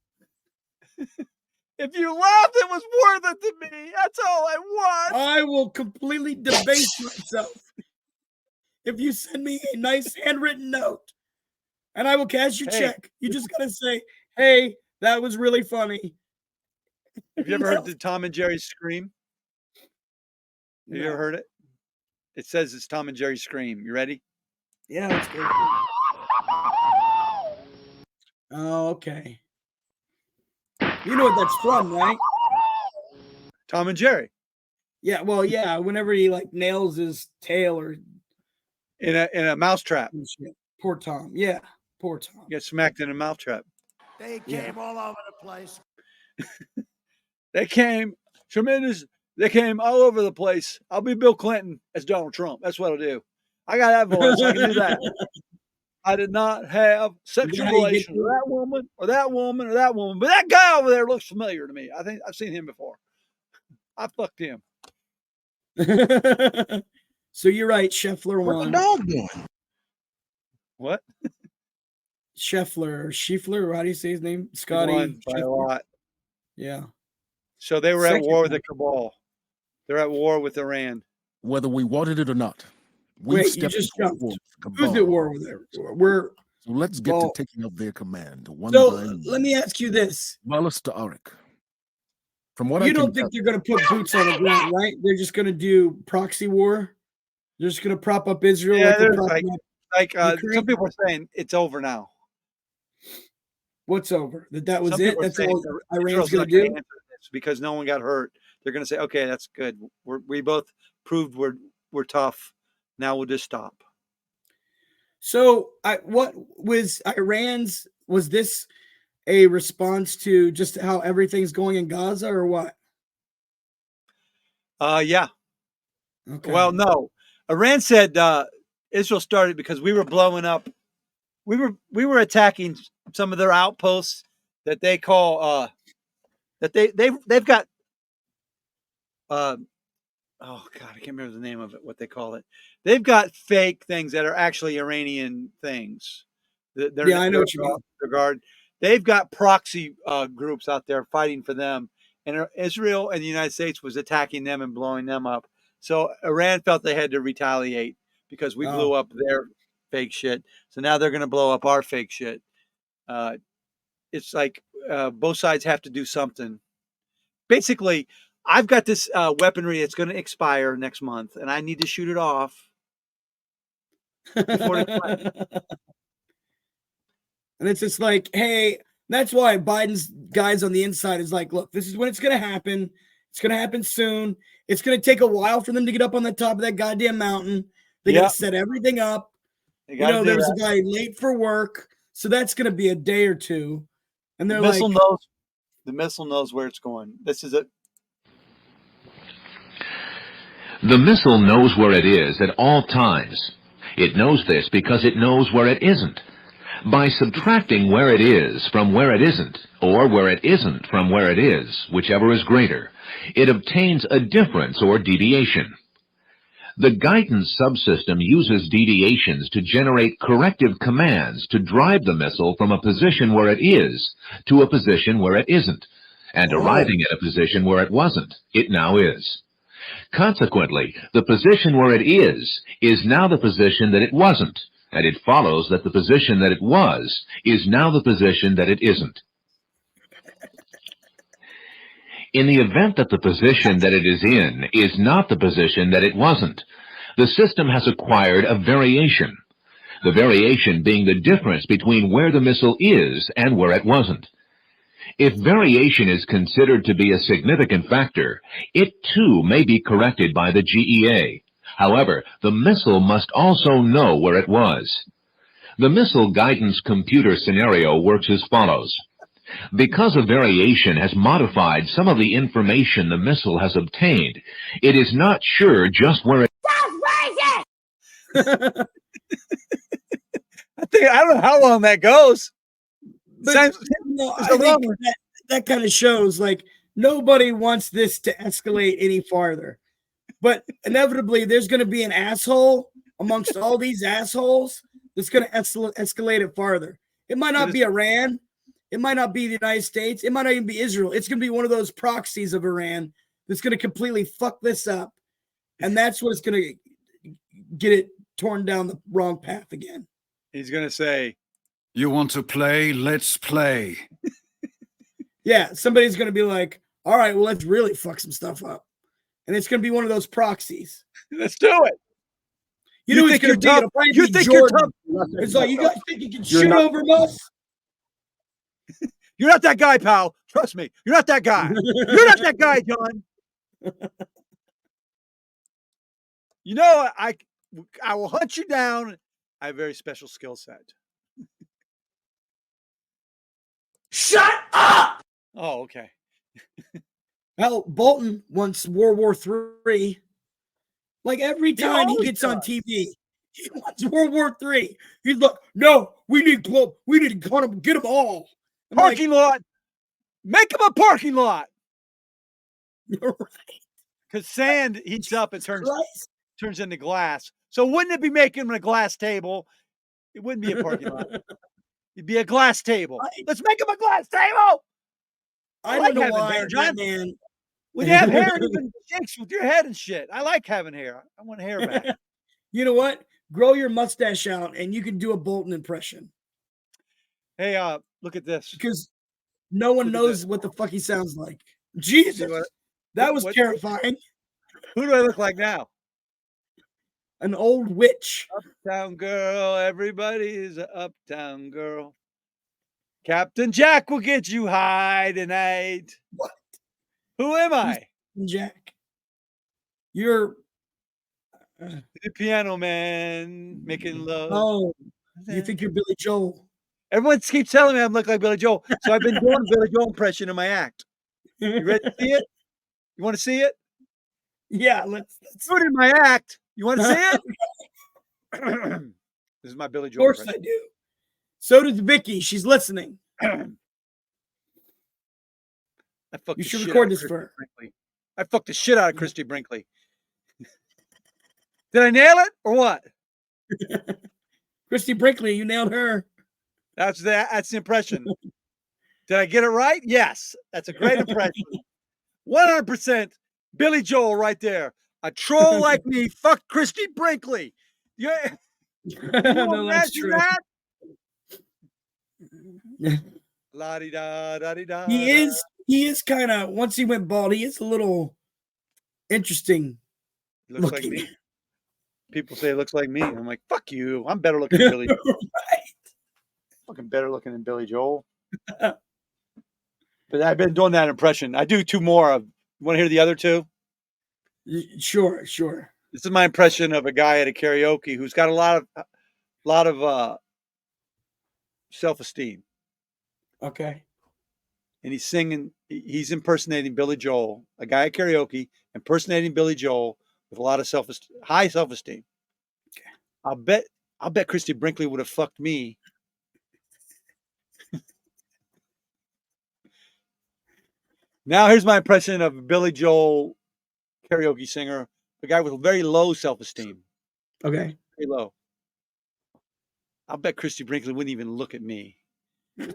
If you laughed, it was worth it to me. That's all I want. I will completely debase myself if you send me a nice handwritten note and I will cash your check. You just got to say, hey, that was really funny. Have you ever heard the Tom and Jerry scream? Have you ever heard it? It says it's Tom and Jerry scream. You ready? Yeah, let's go. Oh, okay. You know what that's from, right? Tom and Jerry. Yeah, well, yeah. Whenever he like nails his tail or in a mousetrap. Poor Tom. Yeah, poor Tom. Get smacked in a mousetrap. They came all over the place. They came tremendous. They came all over the place. I'll be Bill Clinton as Donald Trump. That's what I'll do. I got that voice. I can do that. I did not have sexual how you get relations with that woman or that woman or that woman, but that guy over there looks familiar to me. I think I've seen him before. I fucked him. So you're right. Scheffler What the won. dog doing? What? Schieffler, how do you say his name? Scotty. Won by a lot. Yeah. So they were at Second war with one. the cabal. They're at war with Iran. Whether we wanted it or not. We Wait, you just jumped. Who's at war with it? We're So let's get to taking up their command. One so by one. let me ask you this. Wallace to Arik. From what You I don't can think tell, they're going to put boots on the ground, right? They're just going to do proxy war. They're just going to prop up Israel. Yeah, like they're there's propping up Ukraine? some people are saying it's over now. What's over? That was Some it? people are That's saying all Iran's Israel's going not to gonna do? answer this because no one got hurt. They're going to say, okay, that's good. We both proved we're tough. Now we'll just stop. So what was Iran's, was this a response to just how everything's going in Gaza or what? Yeah. Okay. Well, no. Iran said Israel started because we were blowing up. We were attacking some of their outposts that they call that they've got oh God, I can't remember the name of it, what they call it. They've got fake things that are actually Iranian things. Yeah, I know what you mean. Regard. They've got proxy groups out there fighting for them, and Israel and the United States was attacking them and blowing them up. So Iran felt they had to retaliate because we blew up their fake shit. So now they're going to blow up our fake shit. It's like both sides have to do something. Basically, I've got this weaponry that's going to expire next month, and I need to shoot it off before it And it's just like, hey, that's why Biden's guys on the inside is like, look, this is when it's going to happen. It's going to happen soon. It's going to take a while for them to get up on the top of that goddamn mountain. They got to set everything up. There was a guy late for work, so that's going to be a day or two. And they're like, the missile knows where it's going. This is it. The missile knows where it is at all times. It knows this because it knows where it isn't. By subtracting where it is from where it isn't, or where it isn't from where it is, whichever is greater, it obtains a difference or deviation. The guidance subsystem uses deviations to generate corrective commands to drive the missile from a position where it is to a position where it isn't, and arriving at a position where it wasn't, it now is. Consequently, the position where it is now the position that it wasn't, and it follows that the position that it was is now the position that it isn't. In the event that the position that it is in is not the position that it wasn't, the system has acquired a variation, the variation being the difference between where the missile is and where it wasn't. If variation is considered to be a significant factor, it too may be corrected by the GEA. However, the missile must also know where it was. The missile guidance computer scenario works as follows. Because a variation has modified some of the information the missile has obtained, it is not sure just where it I don't know how long that goes. but no, I think that kind of shows like nobody wants this to escalate any farther. But inevitably, there's going to be an asshole amongst all these assholes that's going to escalate it farther. It might not be Iran. It might not be the United States. It might not even be Israel. It's going to be one of those proxies of Iran that's going to completely fuck this up. And that's what's going to get it torn down the wrong path again. He's going to say, "You want to play? Let's play." Yeah, somebody's going to be like, all right, well, let's really fuck some stuff up. And it's going to be one of those proxies. Let's do it. You know who's going to be? It'll probably You be think Jordan. you're tough? It's like, you guys think you can shoot over us? You're not that guy, pal. Trust me. You're not that guy. You're not that guy, John. You know, I will hunt you down. I have a very special skill set. Shut up! Oh, okay. Hell, Bolton wants World War III. Like every time he gets on TV, he wants World War III. He's like, no, we need to get them all. I'm parking lot. Make him a parking lot. You're right. Because sand heats up and turns into glass. So wouldn't it be making him a glass table? It wouldn't be a parking lot. It'd be a glass table. Let's make him a glass table. I like don't know having why hair, John. man. When you have hair, it even shakes with your head and shit. I like having hair. I want hair back. You know what? Grow your mustache out and you can do a Bolton impression. Hey, look at this. Because no one knows what the fuck he sounds like. Jesus. That was terrifying. Who do I look like now? An old witch. Uptown girl. Everybody's an uptown girl. Captain Jack will get you high tonight. What? Who am I? Jack. You're the piano man making love. Oh, you think you're Billy Joel? Everyone keeps telling me I look like Billy Joel. So I've been doing Billy Joel impression in my act. You ready to see it? You want to see it? Yeah, let's do it in my act. You want to see it? This is my Billy Joel. Of course I do. So does Vicky. She's listening. You should record this for her. I fucked the shit out of Christy Brinkley. Did I nail it or what? Christy Brinkley, you nailed her. That's the impression. Did I get it right? Yes. That's a great impression. 100% Billy Joel right there. A troll like me fucked Christy Brinkley. Yeah. No, that's true. That? La-di-da, da-di-da. He is kind of, once he went bald, he is a little interesting looks looking. Like me. People say it looks like me. I'm like, fuck you. I'm better looking than Billy Joel. Right. Fucking better looking than Billy Joel. But I've been doing that impression. I do two more of. You want to hear the other two? Sure. This is my impression of a guy at a karaoke who's got a lot of self-esteem. Okay. And he's singing. He's impersonating Billy Joel. A guy at karaoke impersonating Billy Joel with a lot of high self-esteem. Okay. I'll bet Christy Brinkley would have fucked me. Now here's my impression of a Billy Joel karaoke singer, a guy with very low self-esteem. Okay. Very low. I'll bet Christy Brinkley wouldn't even look at me. 3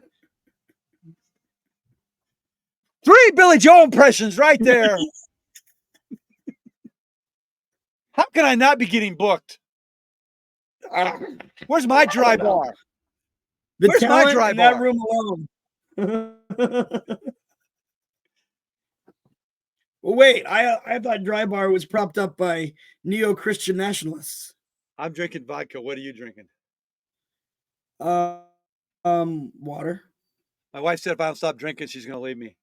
Billy Joel impressions right there. How can I not be getting booked? Where's my dry bar? Where's my dry bar? That room alone. Well, wait. I thought dry bar was propped up by neo-Christian nationalists. I'm drinking vodka. What are you drinking? Water. My wife said if I don't stop drinking, she's going to leave me.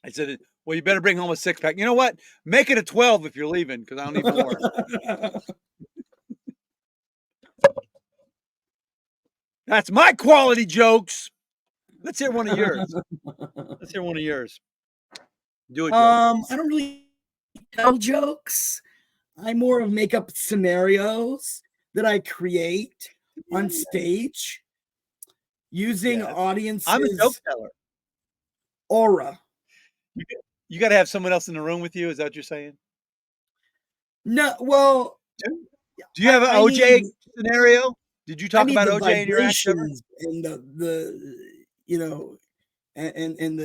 I said, well, you better bring home a 6-pack. You know what? Make it a 12 if you're leaving, because I don't need more. That's my quality jokes. Let's hear one of yours. Do it. I don't really tell jokes. I more of make up scenarios that I create on stage using audiences. I'm a joke teller. Aura. You got to have someone else in the room with you. Is that what you're saying? No. Well, do you have an OJ scenario? Did you talk about OJ in your act? And the you know, and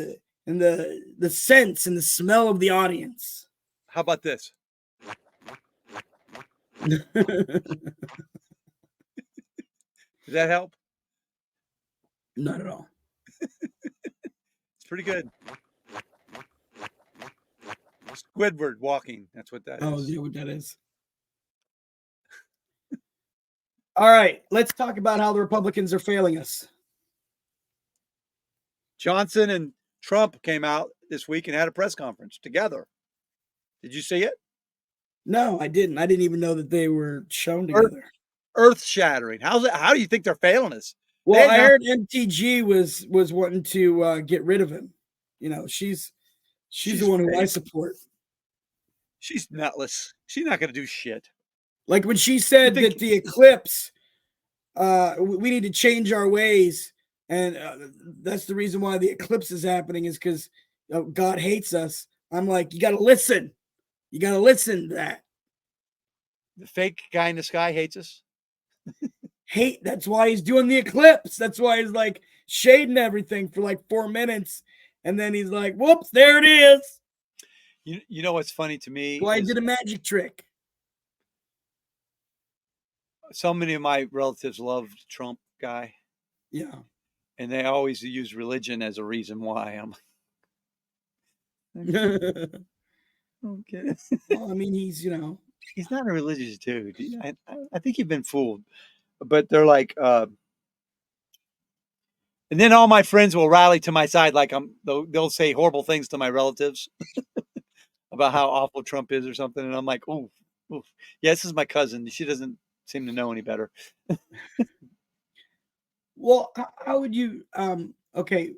the sense and the smell of the audience. How about this? Does that help? Not at all. It's pretty good. Squidward walking. That's what that is. Oh, yeah, what that is. All right, let's talk about how the Republicans are failing us. Johnson and Trump came out this week and had a press conference together. Did you see it? No, I didn't. I didn't even know that they were shown together. earth-shattering. How do you think they're failing us? Well, I heard MTG was wanting to get rid of him. You know, she's the one who I support. She's nutless. She's not going to do shit. Like when she said that the eclipse, we need to change our ways, and that's the reason why the eclipse is happening is because God hates us. I'm like, you got to listen. You got to listen to that. The fake guy in the sky hates us. That's why he's doing the eclipse. That's why he's like shading everything for like 4 minutes, and then he's like, "Whoops, there it is." You know what's funny to me? Why he did a magic trick. So many of my relatives loved Trump guy. Yeah. And they always use religion as a reason why. I'm like, okay. Well, I mean, he's not a religious dude. I think you've been fooled. But they're like, and then all my friends will rally to my side, like they'll say horrible things to my relatives about how awful Trump is or something, and I'm like, ooh, yeah, this is my cousin. She doesn't seem to know any better. Well, how would you? Okay.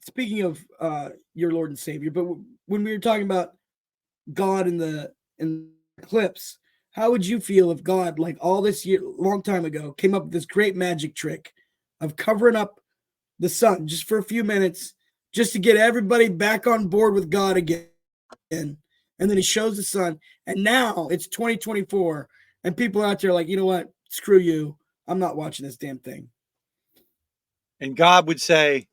Speaking of your Lord and Savior, but when we were talking about God in the eclipse, how would you feel if God, like all this year, long time ago, came up with this great magic trick of covering up the sun just for a few minutes, just to get everybody back on board with God again? And then he shows the sun, and now it's 2024, and people are out there like, you know what? Screw you. I'm not watching this damn thing. And God would say,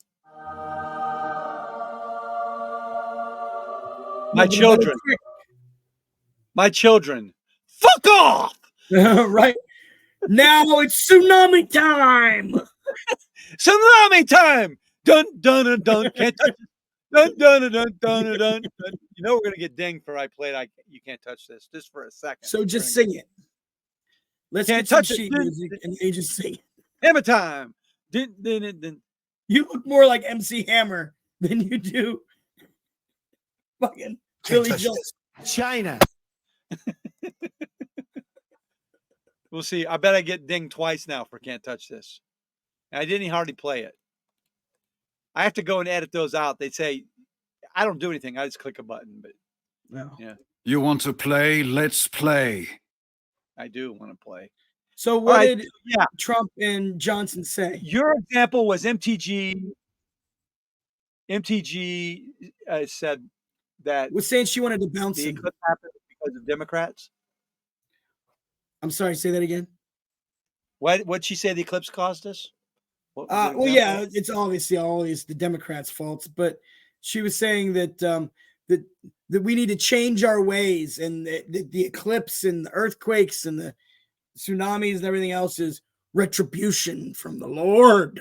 my children, fuck off. Right now it's tsunami time. Tsunami time. Dun dun dun dun. Can't touch it. Dun dun dun dun dun dun. You know we're gonna get dinged for you can't touch this just for a second. So just sing it. Let's can't get some touch sheet music and they just sing it. Hammer time. Dun, dun, dun, dun. You look more like MC Hammer than you do fucking Billy Joel. China. We'll see. I bet I get dinged twice now for can't touch this. And I didn't hardly play it. I have to go and edit those out. They say I don't do anything. I just click a button. But no. Yeah. You want to play? Let's play. I do want to play. So what did Trump and Johnson say? Your example was MTG. MTG said that was saying she wanted to bounce the eclipse happened because of Democrats. I'm sorry, say that again. What'd she say the eclipse cost us? Well, yeah, it's obviously always the Democrats' faults, but she was saying that that we need to change our ways, and the eclipse and the earthquakes and the tsunamis and everything else is retribution from the Lord.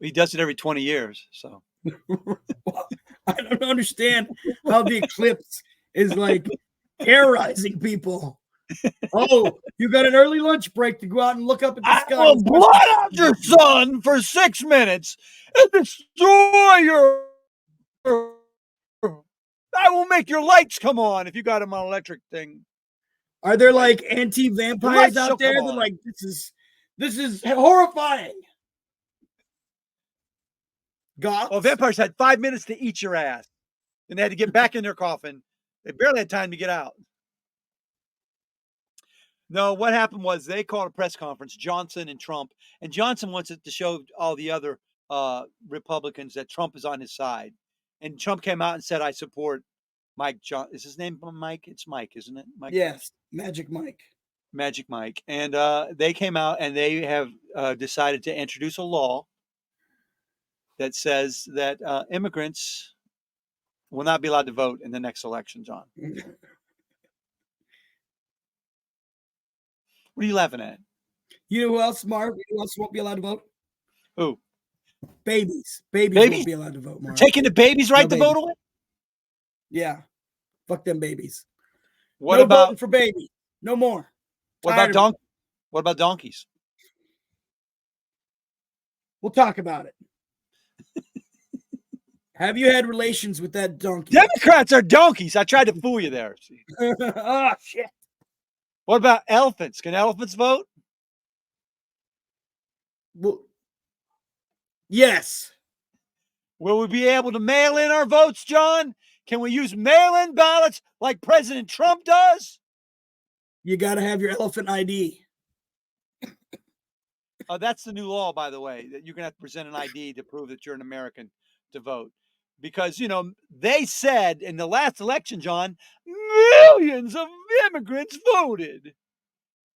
He does it every 20 years, so. Well, I don't understand how the eclipse is like terrorizing people. Oh, you got an early lunch break to go out and look up at the sky. I will blot out your sun for 6 minutes and destroy your. I will make your lights come on if you got them on electric thing. Are there like anti-vampires out there that like this is horrifying? God. Well, vampires had 5 minutes to eat your ass, and they had to get back in their coffin. They barely had time to get out. No, what happened was they called a press conference, Johnson and Trump, and Johnson wants it to show all the other Republicans that Trump is on his side. And Trump came out and said, I support Mike. Is his name Mike? It's Mike, isn't it? Mike? Yes, Magic Mike. Magic Mike. And they came out and they have decided to introduce a law that says that immigrants will not be allowed to vote in the next election, John. What are you laughing at? You know who else, Marv? Who else won't be allowed to vote? Who? Babies. Babies won't be allowed to vote, Marv. Taking the babies' right to vote away? Yeah. Fuck them babies. What no about voting for babies? No more. What about donkeys? We'll talk about it. Have you had relations with that donkey? Democrats are donkeys. I tried to fool you there. Oh, shit. What about elephants? Can elephants vote? Well, yes. Will we be able to mail in our votes, John? Can we use mail-in ballots like President Trump does? You got to have your elephant ID. That's the new law, by the way, that you're going to have to present an ID to prove that you're an American to vote. Because, they said in the last election, John, millions of immigrants voted.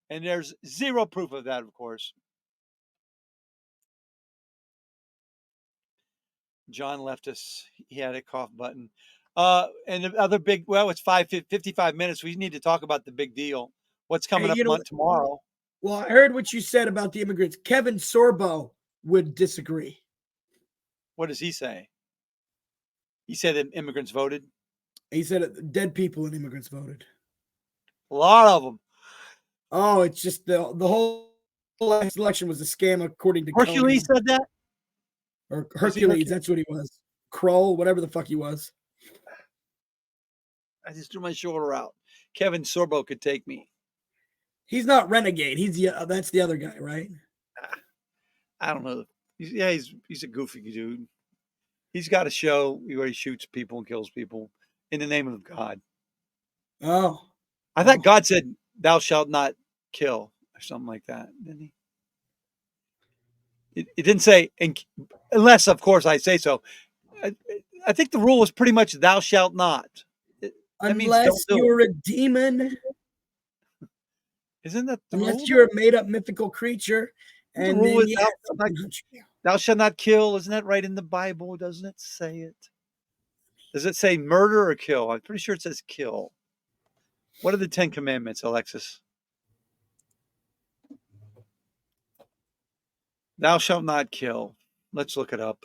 And there's zero proof of that, of course. John left us. He had a cough button. And the other big, it's 55 minutes. We need to talk about the big deal. What's coming up tomorrow? Well, I heard what you said about the immigrants. Kevin Sorbo would disagree. What does he say? He said that immigrants voted? He said dead people and immigrants voted. A lot of them. Oh, it's just the whole last election was a scam, according to Hercules said that? Or Hercules, that's what he was. Kroll, whatever the fuck he was. I just threw my shoulder out. Kevin Sorbo could take me. He's not Renegade. That's the other guy, right? I don't know. He's a goofy dude. He's got a show where he shoots people and kills people in the name of God. Oh. I thought God said, "Thou shalt not kill," or something like that, didn't he? It didn't say, unless, of course, I say so. I think the rule is pretty much "Thou shalt not." Unless you're a demon. Isn't that the rule? Unless you're a made-up mythical creature. And the rule then, is thou shalt not kill. Isn't that right in the Bible? Doesn't it say it? Does it say murder or kill? I'm pretty sure it says kill. What are the 10 Commandments, Alexis? Thou shalt not kill. Let's look it up.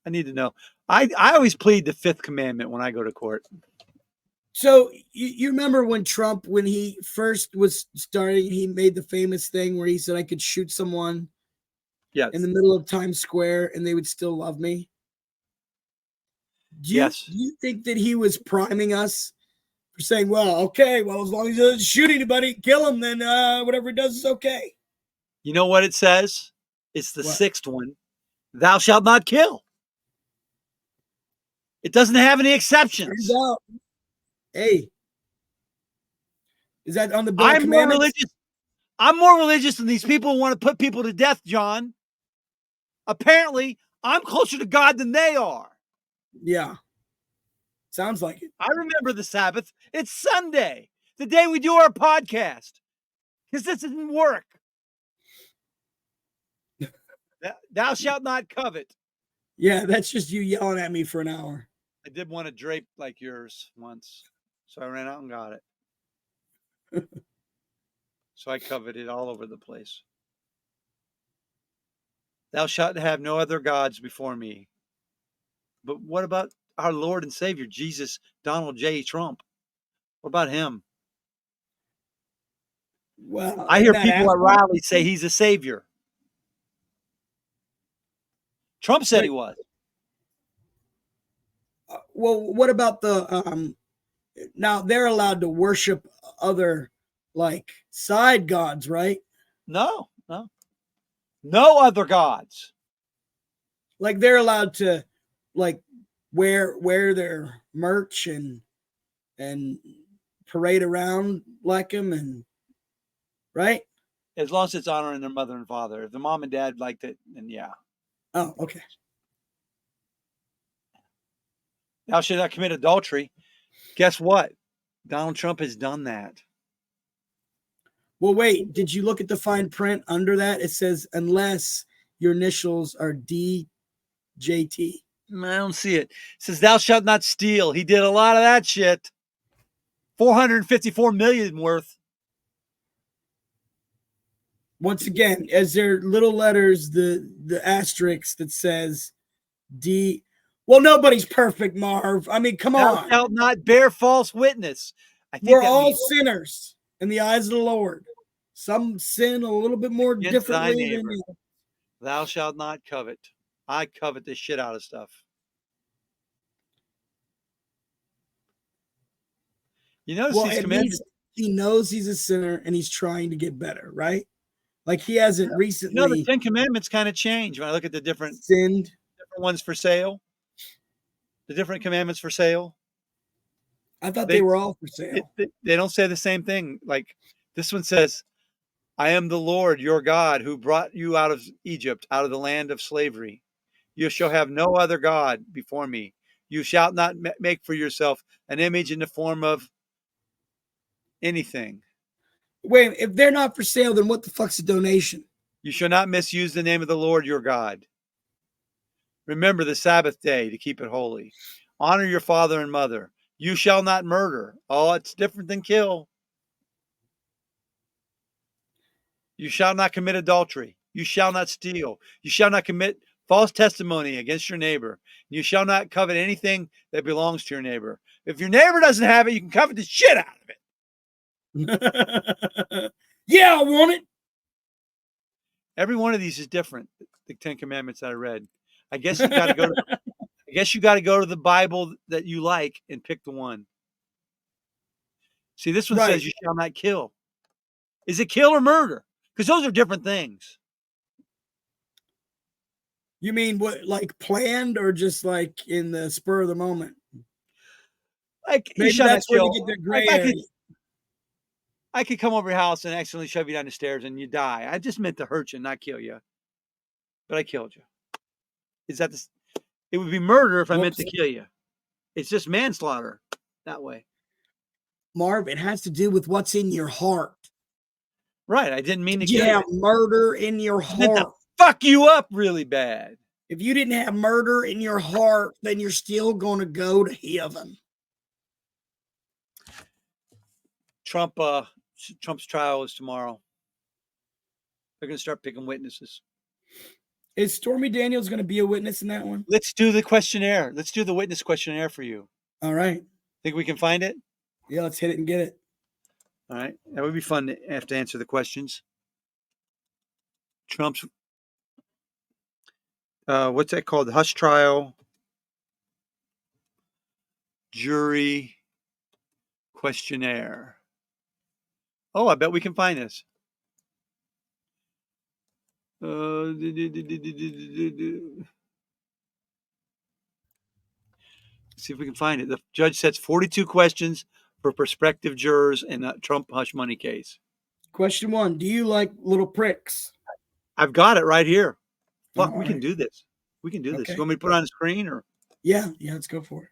I need to know. I always plead the 5th commandment when I go to court. So you remember when Trump, when he first was starting, he made the famous thing where he said I could shoot someone in the middle of Times Square and they would still love me? Do you think that he was priming us for saying, well, as long as he doesn't shoot anybody, kill him, then whatever he does is okay? You know what it says? It's the 6th one. Thou shalt not kill. It doesn't have any exceptions. Hey, is that on the Bill of Commandments? I'm more religious than these people who want to put people to death, John. Apparently, I'm closer to God than they are. Yeah. Sounds like it. I remember the Sabbath. It's Sunday, the day we do our podcast. Because this doesn't work. Thou shalt not covet. Yeah, that's just you yelling at me for an hour. I did want a drape like yours once. So I ran out and got it. So I coveted all over the place. Thou shalt have no other gods before me. But what about our Lord and Savior, Jesus, Donald J. Trump? What about him? Well, I hear people at rallies say he's a savior. Trump said he was. Well, what about the now they're allowed to worship other side gods, right? No other gods. They're allowed to wear their merch and parade around like them, and right? As long as it's honoring their mother and father. If the mom and dad liked it, then yeah. Oh, okay. Thou shalt not commit adultery. Guess what? Donald Trump has done that. Well, wait, did you look at the fine print under that? It says, unless your initials are DJT. I don't see it. It says, thou shalt not steal. He did a lot of that shit. 454 million worth. Once again, as there little letters, the asterisk that says D. Well, nobody's perfect, Marv. I mean, come on. Thou shalt not bear false witness. We're all sinners in the eyes of the Lord. Some sin a little bit more differently than you. Thou shalt not covet. I covet the shit out of stuff. You notice these commandments. he knows he's a sinner and he's trying to get better, right? Like he hasn't recently. The 10 Commandments kind of changed when I look at the different ones for sale. The different commandments for sale. I thought they were all for sale. They don't say the same thing. Like this one says, I am the Lord your God who brought you out of Egypt, out of the land of slavery. You shall have no other God before me. You shall not make for yourself an image in the form of anything. Wait, if they're not for sale, then what the fuck's a donation? You shall not misuse the name of the Lord your God. Remember the Sabbath day to keep it holy. Honor your father and mother. You shall not murder. Oh, it's different than kill. You shall not commit adultery. You shall not steal. You shall not commit false testimony against your neighbor. You shall not covet anything that belongs to your neighbor. If your neighbor doesn't have it, you can covet the shit out of it. Yeah, I want it. Every one of these is different. The 10 Commandments that I read. I guess you got to go to. I guess you got to go to the Bible that you like and pick the one. See, this one says you shall not kill. Is it kill or murder? Because those are different things. You mean what, like planned or just like in the spur of the moment? Like maybe you shall that's not where kill. they get their gray area. I could come over your house and accidentally shove you down the stairs and you die. I just meant to hurt you, not kill you. But I killed you. Is that the? It would be murder if I meant to kill you. It's just manslaughter that way. Marv, it has to do with what's in your heart. Right. I didn't mean to kill you. You have murder in your heart. Fuck you up really bad. If you didn't have murder in your heart, then you're still going to go to heaven. Trump's trial is tomorrow. They're going to start picking witnesses. Is Stormy Daniels going to be a witness in that one? Let's do the questionnaire. Let's do the witness questionnaire for you. All right. Think we can find it? Yeah, let's hit it and get it. All right. That would be fun to have to answer the questions. Trump's, what's that called? The hush trial, jury questionnaire. Oh, I bet we can find this. See if we can find it. The judge sets 42 questions for prospective jurors in a Trump hush money case. Question 1. Do you like little pricks? I've got it right here. Fuck, we can do this. We can do this. You want me to put it on the screen or? Yeah, let's go for it.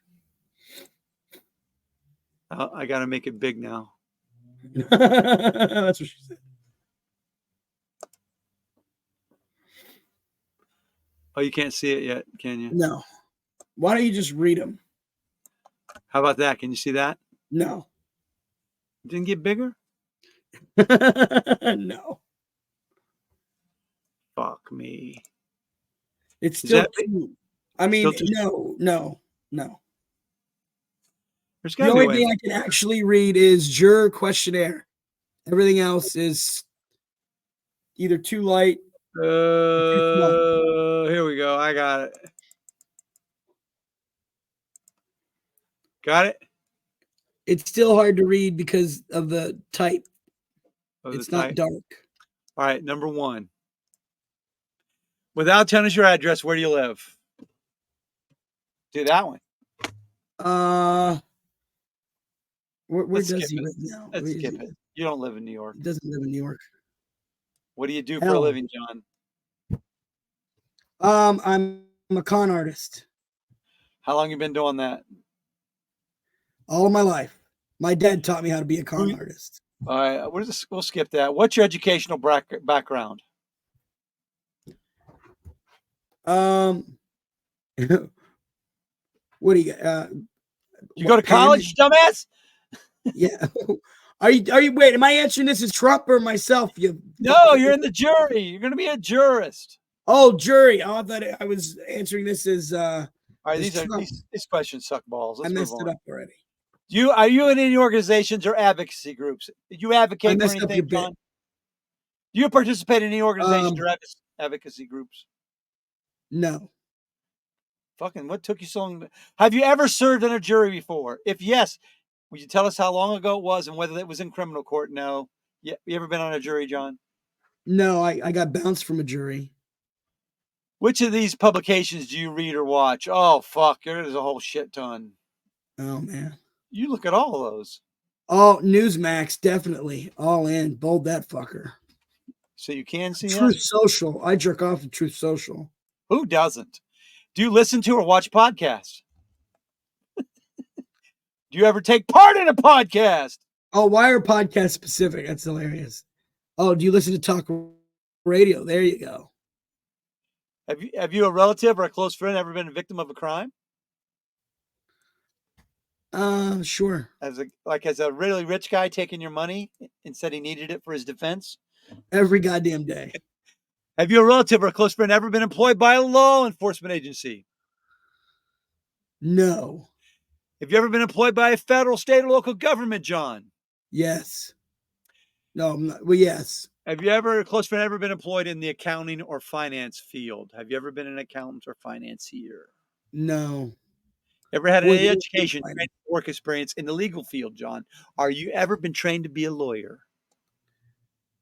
I got to make it big now. That's what she said. Oh, you can't see it yet, can you? No. Why don't you just read them? How about that? Can you see that? No. It didn't get bigger? No. Fuck me. It's still too. I mean, no. There's the only thing I can actually read is juror questionnaire. Everything else is either too light. Here we go. I got it. Got it? It's still hard to read because of the type. It's not dark. All right, number 1. Without telling us your address, where do you live? Do that one. Where does he live now? Let's skip it. You don't live in New York. He doesn't live in New York. What do you do for a living, John? I'm a con artist. How long you been doing that? All of my life. My dad taught me how to be a con artist. All right, we'll skip that. What's your educational background? What do you got? You go to college, dumbass? Yeah. Are you wait, am I answering this as Trump or myself? No, you're in the jury. You're gonna be a jurist. Oh, jury. Oh, I thought I was answering this as all right, these questions suck balls. Let's I messed move on. it up already. Are you in any organizations or advocacy groups? Did you advocate for anything, John? Do you participate in any organizations or advocacy groups? No. Fucking what took you so long? Have you ever served on a jury before? If yes, Would you tell us how long ago it was and whether it was in criminal court? No. You ever been on a jury, John? No, I got bounced from a jury. Which of these publications do you read or watch? Oh, fuck. There's a whole shit ton. Oh, man. You look at all of those. Oh, Newsmax, definitely. All in. Bold that fucker. So you can see Truth us? Social. I jerk off to Truth Social. Who doesn't? Do you listen to or watch podcasts? Do you ever take part in a podcast? Oh, why are podcasts specific? That's hilarious. Oh, do you listen to talk radio? There you go. Have you a relative or a close friend ever been a victim of a crime? Sure. As a really rich guy taking your money and said he needed it for his defense? Every goddamn day. Have you a relative or a close friend ever been employed by a law enforcement agency? No. Have you ever been employed by a federal, state, or local government, John? Yes. No, I'm not. Well, yes. Have you ever, a close friend, ever been employed in the accounting or finance field? Have you ever been an accountant or financier? No. Ever had any education, training, work experience in the legal field, John? Are you ever been trained to be a lawyer?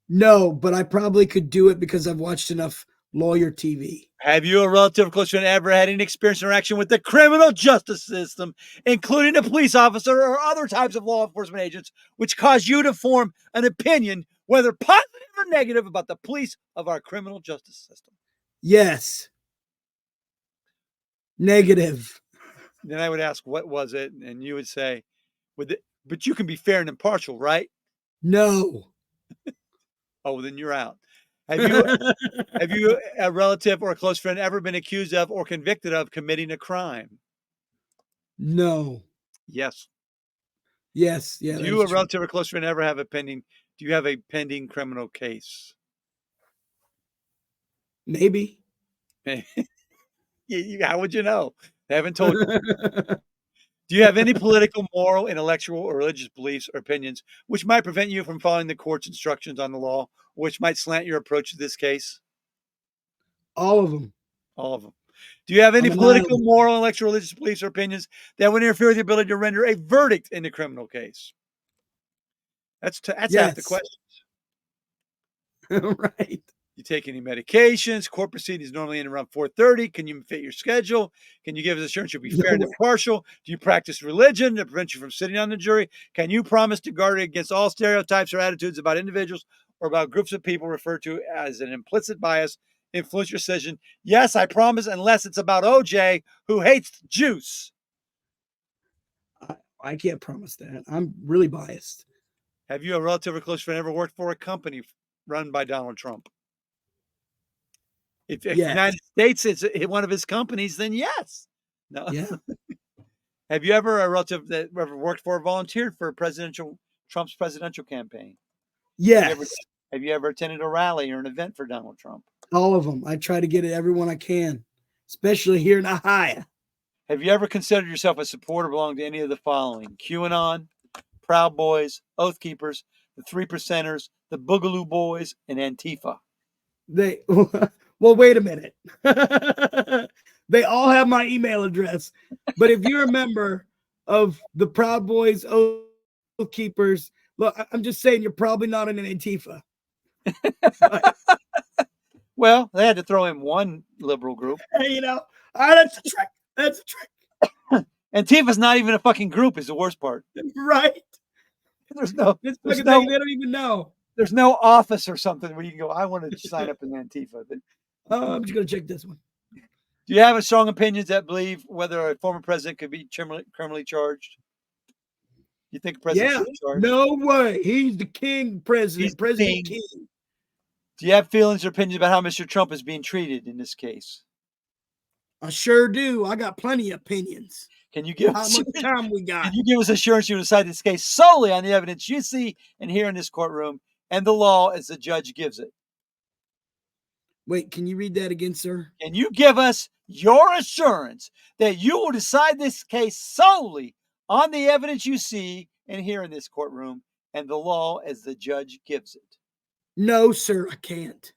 No, but I probably could do it because I've watched enough lawyer TV. Have you, a relative or close friend, ever had any experience or interaction with the criminal justice system, including a police officer or other types of law enforcement agents, which cause you to form an opinion, whether positive or negative, about the police of our criminal justice system? Yes. Negative. Then I would ask, what was it? And you would say, but you can be fair and impartial, right? No. Oh, then you're out. Have you, a relative or a close friend, ever been accused of or convicted of committing a crime? No. Yes. Yes. Yeah. Do you, a relative or close friend, ever have a pending? Do you have a pending criminal case? Maybe. How would you know? They haven't told you. Do you have any political, moral, intellectual, or religious beliefs or opinions which might prevent you from following the court's instructions on the law, or which might slant your approach to this case? All of them. All of them. Do you have any political, moral, intellectual, religious beliefs or opinions that would interfere with your ability to render a verdict in a criminal case? That's half the questions. Right. You take any medications? Court proceedings normally end around 4:30. Can you fit your schedule? Can you give us assurance you'll be fair and impartial? Do you practice religion to prevent you from sitting on the jury? Can you promise to guard against all stereotypes or attitudes about individuals or about groups of people referred to as an implicit bias influence your decision? Yes, I promise, unless it's about OJ, who hates juice. I can't promise that. I'm really biased. Have you, a relative or close friend, ever worked for a company run by Donald Trump? If the United States is one of his companies, then yes. No. Yeah. Have you ever, a relative that ever worked for or volunteered for Trump's presidential campaign? Yes. Have you ever attended a rally or an event for Donald Trump? All of them. I try to get it everyone I can, especially here in Ohio. Have you ever considered yourself a supporter belonging to any of the following? QAnon, Proud Boys, Oath Keepers, the Three Percenters, the Boogaloo Boys, and Antifa? Well, wait a minute. They all have my email address. But if you're a member of the Proud Boys, Oath Keepers, look, I'm just saying you're probably not in an Antifa. Well, they had to throw in one liberal group. You know, that's a trick. That's a trick. Antifa's not even a fucking group is the worst part. Right. There's no they don't even know. There's no office or something where you can go, I want to sign up in Antifa. I'm just going to check this one. Do you have a strong opinions that believe whether a former president could be criminally charged? You think a president should be charged? No way. He's the king president. President king. Do you have feelings or opinions about how Mr. Trump is being treated in this case? I sure do. I got plenty of opinions. Can you give how much time we got? Can you give us assurance you decide this case solely on the evidence you see and hear in this courtroom and the law as the judge gives it? Wait, can you read that again, sir? Can you give us your assurance that you will decide this case solely on the evidence you see and hear in this courtroom and the law as the judge gives it? No, sir, I can't.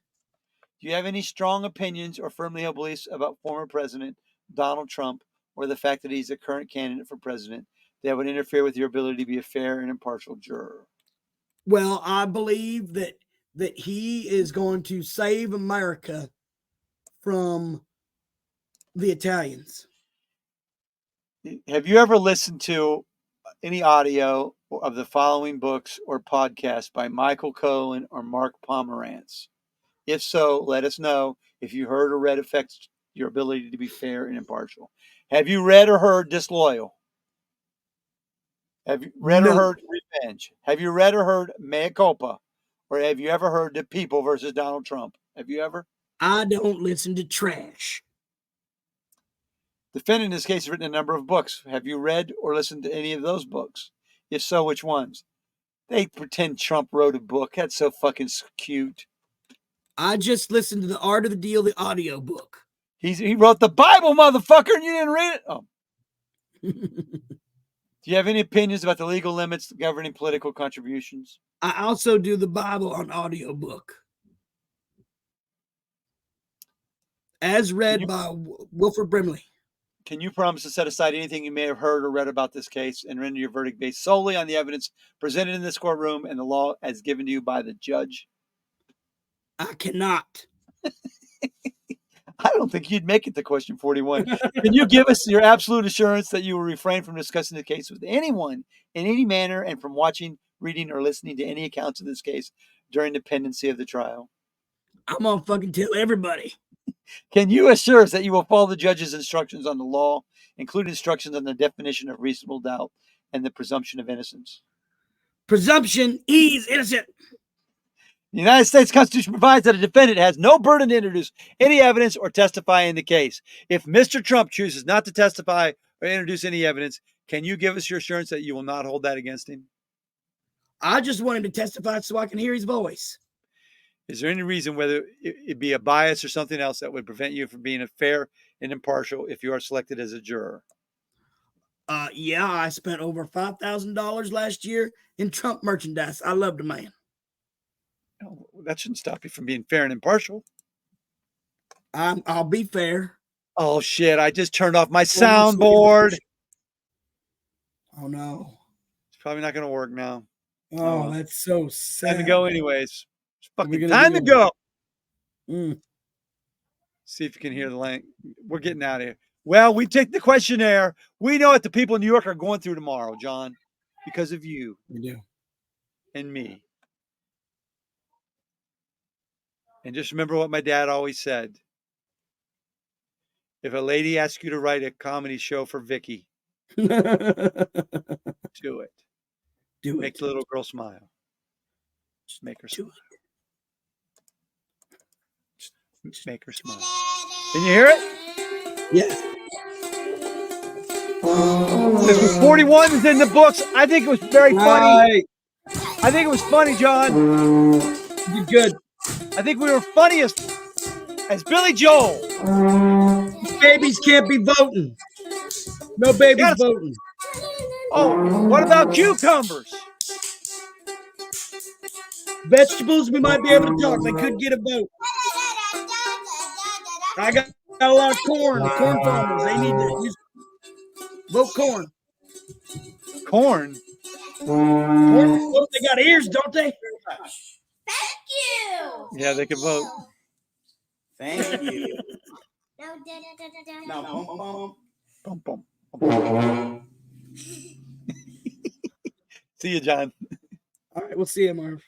Do you have any strong opinions or firmly held beliefs about former President Donald Trump or the fact that he's a current candidate for president that would interfere with your ability to be a fair and impartial juror? Well, I believe that he is going to save America from the Italians. Have you ever listened to any audio of the following books or podcasts by Michael Cohen or Mark Pomerantz? If so, let us know if you heard or read affects your ability to be fair and impartial. Have you read or heard Disloyal? Have you read or heard Revenge? Have you read or heard Mea Culpa? Or have you ever heard The People versus Donald Trump? Have you ever? I don't listen to trash. Defendant in this case has written a number of books. Have you read or listened to any of those books? If so, which ones? They pretend Trump wrote a book. That's so fucking cute. I just listened to The Art of the Deal, the audio book. He wrote the Bible, motherfucker, and you didn't read it? Oh. Do you have any opinions about the legal limits governing political contributions? I also do the Bible on audiobook. As read by Wilford Brimley. Can you promise to set aside anything you may have heard or read about this case and render your verdict based solely on the evidence presented in this courtroom and the law as given to you by the judge? I cannot. I don't think you'd make it to question 41. Can you give us your absolute assurance that you will refrain from discussing the case with anyone in any manner and from watching, reading, or listening to any accounts of this case during the pendency of the trial? I'm going to fucking tell everybody. Can you assure us that you will follow the judge's instructions on the law, including instructions on the definition of reasonable doubt and the presumption of innocence? Presumption, he's innocent. The United States Constitution provides that a defendant has no burden to introduce any evidence or testify in the case. If Mr. Trump chooses not to testify or introduce any evidence, can you give us your assurance that you will not hold that against him? I just want him to testify so I can hear his voice. Is there any reason, whether it be a bias or something else, that would prevent you from being a fair and impartial if you are selected as a juror? Yeah, I spent over $5,000 last year in Trump merchandise. I love the man. No, that shouldn't stop you from being fair and impartial. I'll be fair. Oh, shit. I just turned off my soundboard. Oh, no. It's probably not going to work now. Oh, that's so sad. Time to go anyways. It's fucking time to go. See if you can hear the link. We're getting out of here. Well, we take the questionnaire. We know what the people in New York are going through tomorrow, John, because of you. We do. And me. And just remember what my dad always said. If a lady asks you to write a comedy show for Vicky, do it. Make the little girl smile. Just make her smile. Just make her smile. Can you hear it? Yes. This was 41 is in the books. I think it was very funny. I think it was funny, John. You good. I think we were funny as Billy Joel. Babies can't be voting. No babies voting. Oh, what about cucumbers? Vegetables, we might be able to talk. They could get a vote. I got a lot of corn. The corn farmers, they need to vote corn. Corn? Corn? Well, they got ears, don't they? Thank you. Yeah, they can vote. Thank you. No, Bum, bum, bum. See you, John. All right, we'll see you, Marv.